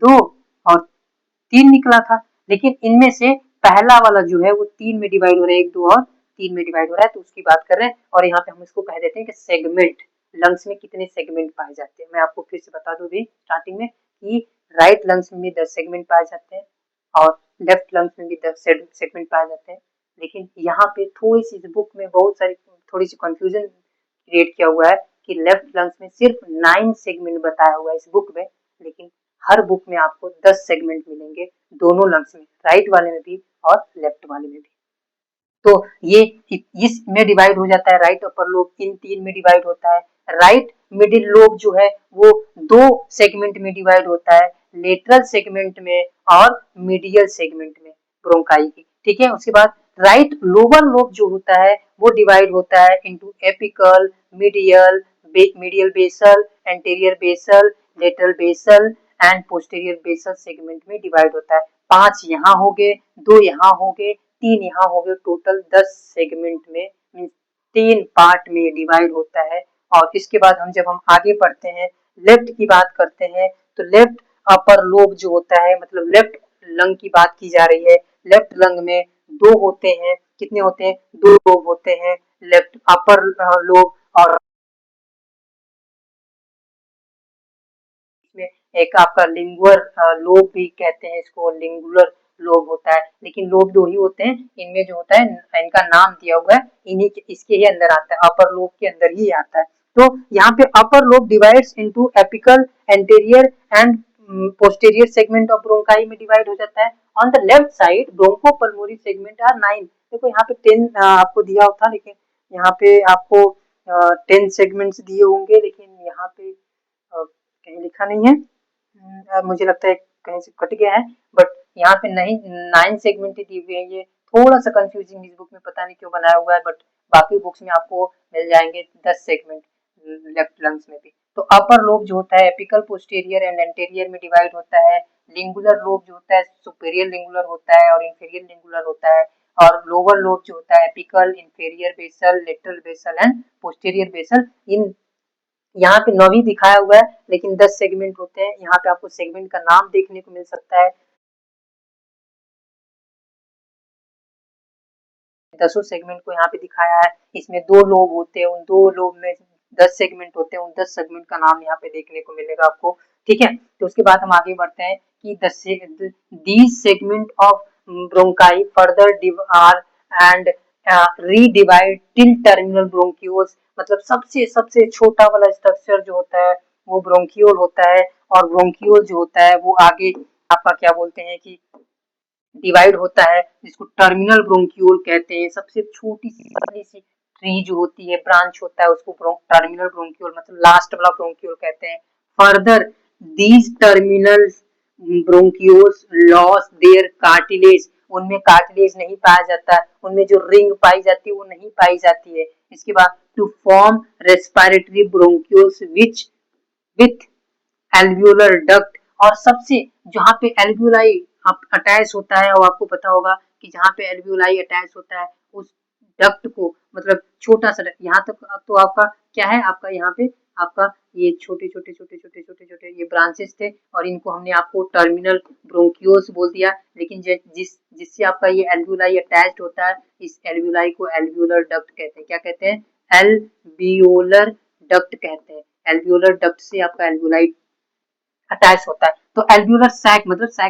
2 और 3 निकला था। लेकिन इनमें से पहला वाला जो है वो 3 में डिवाइड हो रहा है, 1, 2 और 3 में डिवाइड हो रहा है, तो उसकी बात कर रहे हैं। और यहाँ पे हम इसको कह देते हैं कि सेगमेंट, लंग्स में कितने सेगमेंट पाए जाते हैं। मैं आपको फिर से बता दूं भी स्टार्टिंग में कि राइट लंग्स में भी 10 सेगमेंट पाए जाते हैं और लेफ्ट लंग्स में भी 10 सेगमेंट पाए जाते हैं। लेकिन यहाँ पे थोड़ी सी बुक में बहुत सारी थोड़ी सी कंफ्यूजन क्रिएट किया हुआ है कि लेफ्ट लंग्स में सिर्फ 9 सेगमेंट बताया हुआ है इस बुक में, लेकिन हर बुक में आपको 10 सेगमेंट मिलेंगे दोनों लंग्स में, राइट वाले में भी और लेफ्ट वाले में भी। तो ये इसमें डिवाइड हो जाता है, राइट अपर लोब इन 3 में डिवाइड होता है। राइट मिडिल लोब जो है वो 2 सेगमेंट में डिवाइड होता है, लेटरल सेगमेंट में और मीडियल सेगमेंट में ब्रोंकाई की। ठीक है, उसके बाद राइट लोअर लोब जो होता है वो डिवाइड होता है into apical, medial, medial basal, anterior basal, lateral basal and posterior basal segment में डिवाइड होता है। 5 यहाँ हो गए, 2 यहाँ हो गए, 3 यहाँ हो गए, टोटल 10 सेगमेंट में 3 पार्ट में डिवाइड होता है। और इसके बाद जब हम आगे पढ़ते हैं, लेफ्ट की बात करते हैं, तो लेफ्ट अपर लोब जो होता है, मतलब लेफ्ट लंग की बात की जा रही है। लेफ्ट लंग में 2 होते हैं, कितने होते हैं, 2 लोब होते हैं, लेफ्ट अपर लोब और में एक आपका लिंगुअर लोब भी कहते हैं इसको, लिंगुलर लोब होता है। लेकिन लोब 2 ही होते हैं, इनमें जो होता है इनका नाम दिया हुआ है, इन्हीं के इसके ही अंदर आता है, अपर लोब के अंदर ही आता है। तो यहाँ पे upper lobe divides into apical, anterior and posterior segment of bronchi में डिवाइड हो जाता है। On the left side bronchopulmonary segment are 9। देखो यहाँ पे 10 आपको दिया हुआ था, लेकिन यहाँ पे आपको 10 सेगमेंट्स दिए होंगे, लेकिन यहाँ पे कहीं लिखा नहीं है, मुझे लगता है कहीं से कट गया है, बट यहाँ पे नहीं 9 सेगमेंट दी हुई है। ये थोड़ा सा कंफ्यूजिंग इस बुक में, पता नहीं क्यों बनाया हुआ है, बट बाकी बुक्स में आपको मिल जाएंगे 10 सेगमेंट लेफ्ट लंग्स में भी। तो अपर लोब जो होता है एपिकल, पोस्टीरियर एंड एंटीरियर में डिवाइड होता है। लिंगुलर लोब जो होता है सुपेरियर लिंगुलर होता है और इंफीरियर लिंगुलर होता है। और लोअर लोब जो होता है apical, inferior basal, lateral basal and posterior basal. इन यहाँ पे 9 ही दिखाया हुआ है, लेकिन 10 सेगमेंट होते हैं। यहाँ पे आपको सेगमेंट का नाम देखने को मिल सकता है, 10 सेगमेंट को यहाँ पे दिखाया है। इसमें 2 लोब होते हैं, उन 2 लोब में 10 सेगमेंट होते हैं, उन 10 सेगमेंट का नाम यहाँ पे देखने को मिलेगा आपको, ठीक है। तो उसके बाद हम आगे बढ़ते हैं कि these segment of bronchi further are and redivide till terminal bronchioles, मतलब सबसे सबसे छोटा वाला स्ट्रक्चर जो होता है वो ब्रोंकियोल होता है, और ब्रोंकियोल जो होता है वो आगे आपका क्या बोलते हैं कि डिवाइड होता है, जिसको टर्मिनल ब्रोंकियोल कहते हैं। सबसे छोटी सी ट्री जो होती है, ब्रांच होता है, उसको टर्मिनल ब्रोंकियोल मतलब लास्ट वाला ब्रोंकियोल कहते हैं। Further these terminal bronchioles loss their cartilage, उनमें कार्टिलेज नहीं पाया जाता, उनमें जो रिंग पाई जाती है वो नहीं पाई जाती है। इसके बाद to form respiratory bronchioles which with alveolar duct, और सबसे जहाँ पे एल्वियोलाई अटैच होता है, और आपको पता होगा कि जहाँ पे एल्वियोलाई अटैच होता है उस डक्ट को, मतलब छोटा सा यहाँ तक तो आपका क्या है, आपका यहाँ पे आपका ये छोटे छोटे छोटे छोटे छोटे छोटे ये ब्रांचेस थे, और इनको हमने आपको टर्मिनल ब्रोंकियोल्स बोल दिया। लेकिन जिससे आपका ये एल्वियोलाई अटैच्ड होता है, इस एल्वियोलाई को एल्वियोलर डक्ट कहते हैं। क्या कहते हैं? एल्वियोलर डक्ट कहते हैं। एल्वियोलर डक्ट से आपका एल्वियोलाई अटैच होता है। तो एल्वियोलर सैक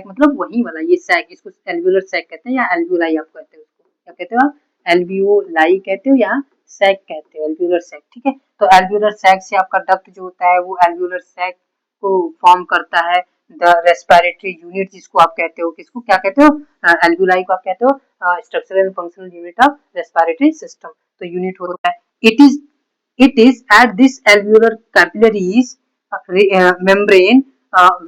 मतलब वही वाला ये सैक, इसको एल्वियोलर सैक कहते हैं या एल्वियोलाई आप कहते हो, उसको क्या कहते हो आप? एल्वियोलाई कहते हो या सैक कहते हो, एल्वियोलर सैक, ठीक है। तो एल्वियोलर सैक से आपका डक्ट जो होता है वो एल्वियोलर सैक को फॉर्म करता है। द रेस्पिरेटरी यूनिट जिसको आप कहते हो, किसको क्या कहते हो? एल्वियोलाई को आप कहते हो structural and functional unit of respiratory system. तो यूनिट होता है it is at this alveolar capillaries membrane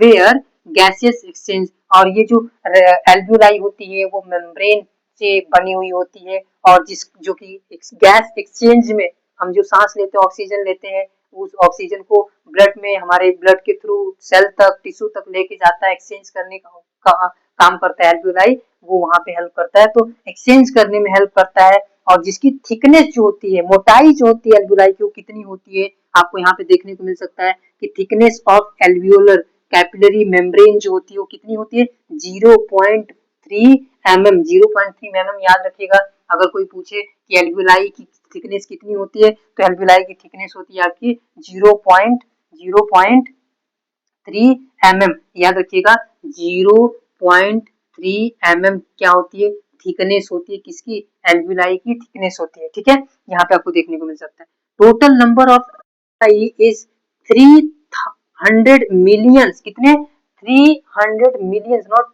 where gaseous exchange, और ये जो एल्वियोलाई होती है वो मेम्ब्रेन से बनी हुई होती है, और जो कि गैस एक्सचेंज में हम जो सांस लेते हैं, ऑक्सीजन लेते हैं, उस ऑक्सीजन को ब्लड में हमारे ब्लड के थ्रू सेल तक टिश्यू तक लेके जाता है, एक्सचेंज करने का काम करता है एल्वियोलाई, वो वहां पे हेल्प करता है। तो एक्सचेंज करने में हेल्प करता है, और जिसकी थिकनेस जो होती है, मोटाई जो होती है एल्वियोलाई की, वो कितनी होती है आपको यहाँ पे देखने को मिल सकता है कि thickness of alveolar capillary membrane जो होती है वो कितनी होती है? 0.3 mm। 0.3 mm याद रखिएगा। अगर कोई पूछे कि एल्वियोलाई की थिकनेस कितनी होती है, तो एल्वियोलाई की थिकनेस होती है आपकी 0.3 mm, याद रखिएगा। 0.3 mm क्या होती है? थिकनेस होती है, किसकी? एल्वियोलाई की थिकनेस होती है, ठीक है। यहाँ पे आपको देखने को मिल सकता है। Total number of is 300 millions, कितने? 300 मिलियंस, नॉट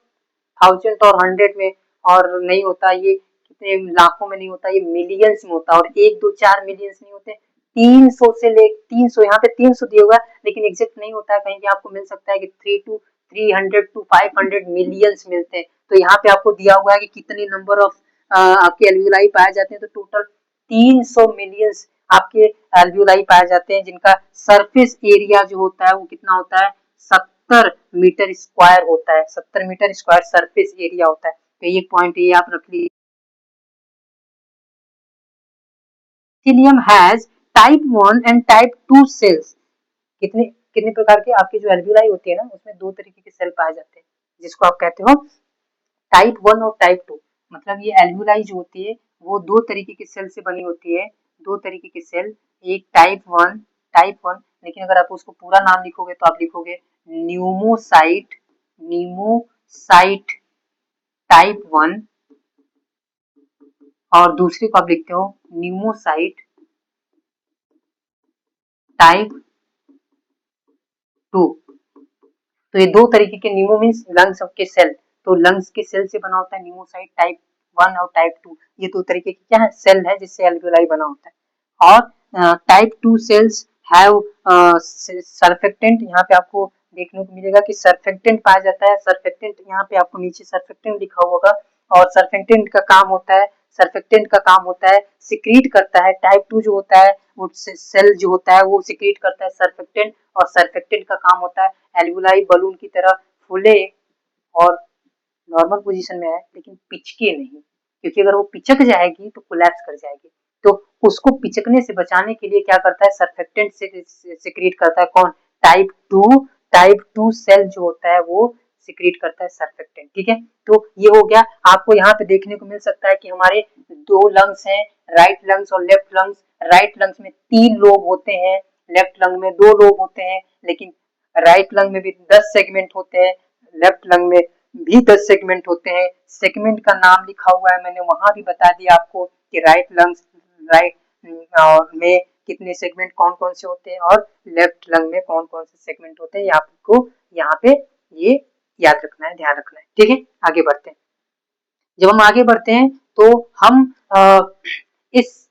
थाउजेंड और हंड्रेड में और नहीं होता, ये कितने लाखों में नहीं होता, ये मिलियंस में होता है। और 1 2 4 मिलियंस नहीं होते, 300 से ले 300, यहाँ पे 300 दिया हुआ है लेकिन एग्जैक्ट नहीं होता है, कहीं भी आपको मिल सकता है कि 300 to 500 मिलियंस मिलते हैं। तो यहाँ पे आपको दिया हुआ है कि कितने नंबर ऑफ आपके एल्वियोलाई पाए जाते हैं, तो टोटल 300 मिलियंस आपके एल्वियोलाई पाए जाते हैं, जिनका सरफेस एरिया जो होता है वो कितना होता है? 70 मीटर स्क्वायर होता है। 70 मीटर स्क्वायर सरफेस एरिया होता है। तो ये पॉइंट ये आप रख लीजिए। epithelium has type 1 and type 2 cells। कितने कितने प्रकार के आपके जो एल्वियोलाई होती है ना, उसमें दो तरीके के सेल पाए जाते हैं, जिसको आप कहते हो टाइप 1 और टाइप 2। मतलब ये एल्वियोलाई जो होती है वो दो तरीके के सेल से बनी होती है, दो तरीके के सेल, एक टाइप 1, लेकिन अगर आप उसको पूरा नाम लिखोगे तो आप लिखोगे न्यूमोसाइट टाइप 1, और दूसरे को आप लिखते हो न्यूमोसाइट टाइप 2। तो ये दो तरीके के न्यूमो मीन्स लंग्स के सेल, तो लंग्स के सेल से बना होता है न्यूमोसाइट टाइप 1 और टाइप 2। ये दो तरीके के क्या है? सेल है जिससे एल्वियोलाई बना होता है। और टाइप 2 सेल्स हैव सर्फेक्टेंट, यहाँ पे आपको देखने को मिलेगा कि सर्फेक्टेंट पाया जाता है। सर्फेक्टेंट यहाँ पे आपको नीचे सर्फेक्टेंट लिखा होगा, और सर्फेक्टेंट का काम होता है, सर्फेक्टेंट का काम होता है सिक्रीट करता है। टाइप 2 जो होता है वो सेल जो होता है वो सिक्रीट करता है सर्फेक्टेंट, और सर्फेक्टेंट का काम होता है एल्वियोलाई बलून की तरह फूले और नॉर्मल पोजीशन में है, लेकिन पिचके नहीं, क्योंकि अगर वो पिचक जाएगी तो कोलैप्स कर जाएगी। तो उसको पिचकने से बचाने के लिए क्या करता है? सर्फेक्टेंट से सिक्रीट करता है। कौन? टाइप 2 सेल जो होता है वो सिक्रीट करता है सर्फेक्टेंट। ठीक है, तो ये हो गया। आपको यहाँ पे देखने को मिल सकता है कि हमारे दो लंग्स हैं, राइट लंग्स और लेफ्ट लंग्स। राइट लंग्स में 3 लोब होते हैं, लेफ्ट लंग में 2 लोब होते हैं, लेकिन राइट लंग में भी 10 सेगमेंट होते हैं, लेफ्ट लंग में भी 10 सेगमेंट होते हैं। सेगमेंट का नाम लिखा हुआ है, मैंने वहां भी बता दिया आपको कि राइट लंग्स राइट में कितने सेगमेंट कौन कौन से होते हैं और लेफ्ट लंग में कौन कौन से सेगमेंट होते हैं, ये आपको यहाँ पे ये याद रखना है, ध्यान रखना है। ठीक है, आगे बढ़ते हैं। जब हम आगे बढ़ते हैं तो हम इस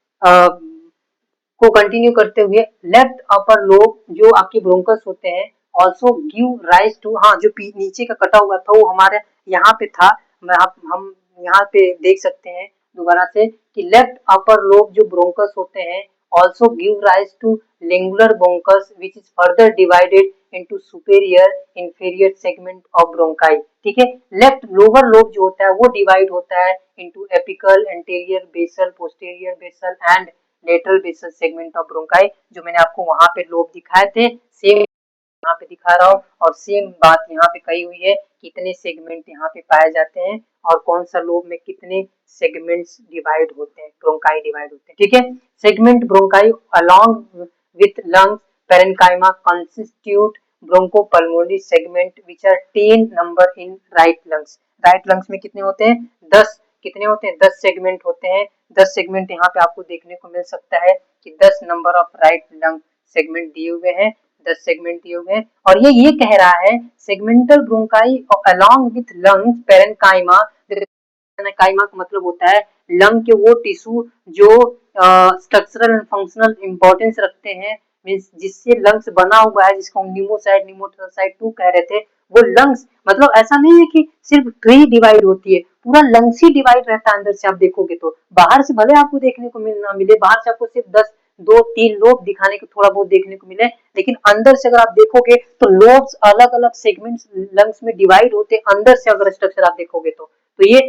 को कंटिन्यू करते हुए लेफ्ट अपर लोब जो आपके ब्रोंकस होते हैं ऑल्सो गिव राइज टू, हाँ जो नीचे का कटा हुआ था वो हमारे यहाँ पे था, हम यहाँ पे देख सकते हैं दोबारा से कि लेफ्ट अपर लोब जो ब्रोंकस होते हैं also give rise to lingular bronchus which is further divided into superior inferior segment of bronchi. ठीक है, लेफ्ट लोअर लोब जो होता है वो डिवाइड होता है into apical, anterior basal, posterior basal and lateral basal segment of bronchi. जो मैंने आपको वहां पे लोब दिखाए थे सेम यहाँ पे दिखा रहा हूँ, और सेम बात यहाँ पे कही हुई है कितने सेगमेंट यहाँ पे पाए जाते हैं और कौन सा लोब में कितने सेगमेंट्स डिवाइड होते हैं, ब्रोंकाई डिवाइड होते हैं। ठीक है, segment bronchi along with lungs parenchyma constitute bronchopulmonary segment which are 10 number in right lungs. Right lungs में कितने होते हैं? 10। कितने होते हैं? 10 सेगमेंट होते हैं। 10 सेगमेंट यहाँ पे आपको देखने को मिल सकता है कि 10 number of right lung segment दिए हुए हैं, 10 सेगमेंट दिए हुए हैं। और ये कह रहा है segmental bronchi along with lungs parenchyma. Parenchyma का मतलब होता है लंग के वो टिश्यू जो स्ट्रक्चरल एंड फंक्शनल इंपॉर्टेंस रखते हैं, मींस जिससे लंग्स बना हुआ है, जिसको हम निमोसाइड निमोसाइड 2 कह रहे थे, वो लंग्स मतलब ऐसा नहीं है कि सिर्फ ट्री डिवाइड होती है, पूरा लंग्स ही डिवाइड रहता है अंदर से। आप देखोगे तो बाहर से भले आपको देखने को मिलना मिले, बाहर से आपको सिर्फ 10 2-3 लोब दिखाने को थोड़ा बहुत देखने को मिले, लेकिन अंदर से अगर आप देखोगे तो लोब्स अलग अलग सेगमेंट्स लंग्स में डिवाइड होते हैं अंदर से। अगर स्ट्रक्चर आप देखोगे तो ये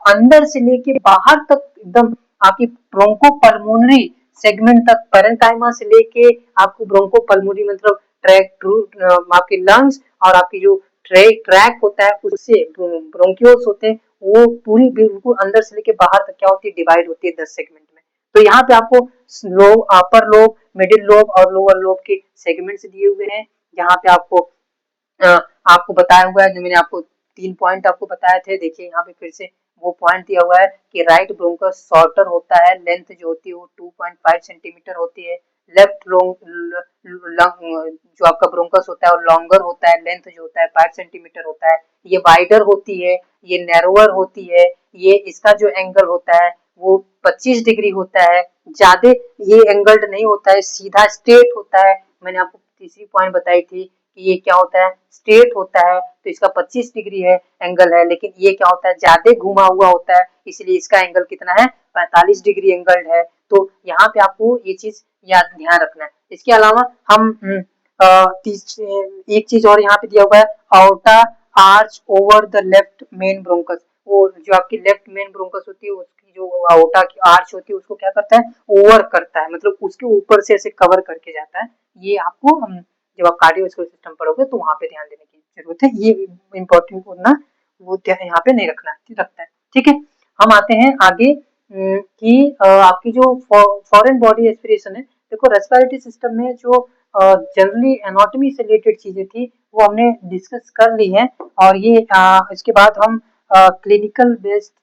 अंदर से लेके बाहर तक एकदम आपकी ब्रोंकोपल्मोनरी सेगमेंट तक, पेरेन्काइमा से लेके आपको ब्रोंकोपल्मोनरी मतलब ट्रैक आपके लंग्स और आपकी जो ट्रैक होता है उससे ब्रोंक्यूल्स होते हैं, वो पूरी बिल्कुल अंदर से लेके बाहर तक क्या होती है? डिवाइड होती है 10 सेगमेंट में। तो यहाँ पे आपको lobe, upper lobe, middle lobe और लोअर लोब के सेगमेंट्स दिए हुए हैं। यहाँ पे आपको बताया हुआ है, जो मैंने आपको 3 पॉइंट आपको बताए थे। देखिए यहाँ पे फिर से वो पॉइंट दिया हुआ है कि राइट ब्रोंकस शॉर्टर होता है, लेंथ जो होती है वो 2.5 सेंटीमीटर होती है। लेफ्ट जो आपका ब्रोंकस होता है और लॉन्गर होता है, लेंथ जो होता है 5 सेंटीमीटर होता है। ये वाइडर होती है, ये नैरोअर होती है, ये इसका जो एंगल होता है वो 25 डिग्री होता है, ज्यादा ये एंगल्ड नहीं होता है, सीधा स्ट्रेट होता है। मैंने आपको तीसरी पॉइंट बताई थी कि ये क्या होता है? स्ट्रेट होता है, तो इसका 25 डिग्री है एंगल है, लेकिन ये क्या होता है? ज्यादा घुमा हुआ होता है, इसलिए इसका एंगल कितना है? 45 डिग्री एंगल्ड है। तो यहाँ पे आपको ये चीज याद ध्यान रखना है। इसके अलावा हम एक चीज और यहाँ पे दिया हुआ है, outta arch over the left main bronchus. वो जो आपकी लेफ्ट मेन ब्रोंकस होती है उसकी जो आउटा की आर्च होती है उसको क्या करता है? ओवर करता है, मतलब उसके ऊपर से ऐसे कवर करके जाता है। ये आपको जब आप कार्डियोवास्कुलर सिस्टम पढ़ोगे तो वहां पे ध्यान देने की जरूरत है, ये इम्पोर्टेंट होना वो यहाँ पे नहीं रखता है। ठीक है, हम आते हैं आगे कि आपकी जो फॉरेन बॉडी एस्पिरेशन है। देखो रेस्पिरेटरी सिस्टम में जो जनरली एनाटॉमी से रिलेटेड चीजें थी वो हमने डिस्कस कर ली है, और ये इसके बाद हम क्लिनिकल बेस्ड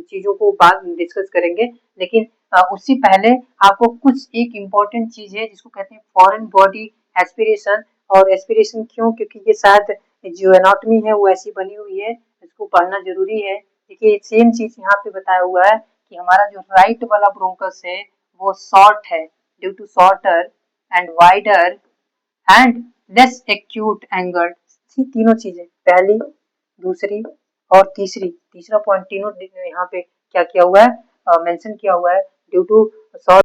चीजों को बाद डिस्कस करेंगे। लेकिन उससे पहले आपको कुछ एक इम्पोर्टेंट चीज है जिसको कहते हैं फॉरेन बॉडी एस्पिरेशन। और एस्पिरेशन क्यों? क्योंकि ये शायद जो एनाटॉमी है वो ऐसी बनी हुई है, इसको पढ़ना जरूरी है। देखिए सेम चीज यहाँ पे बताया हुआ है कि हमारा जो राइट वाला ब्रोंकस है वो शॉर्ट है due to shorter and wider and less acute angle. तीनों चीजें, पहली, दूसरी और तीसरा पॉइंट, तीनों यहाँ पे क्या किया हुआ है? मेंशन किया हुआ है ड्यू टू शॉर्ट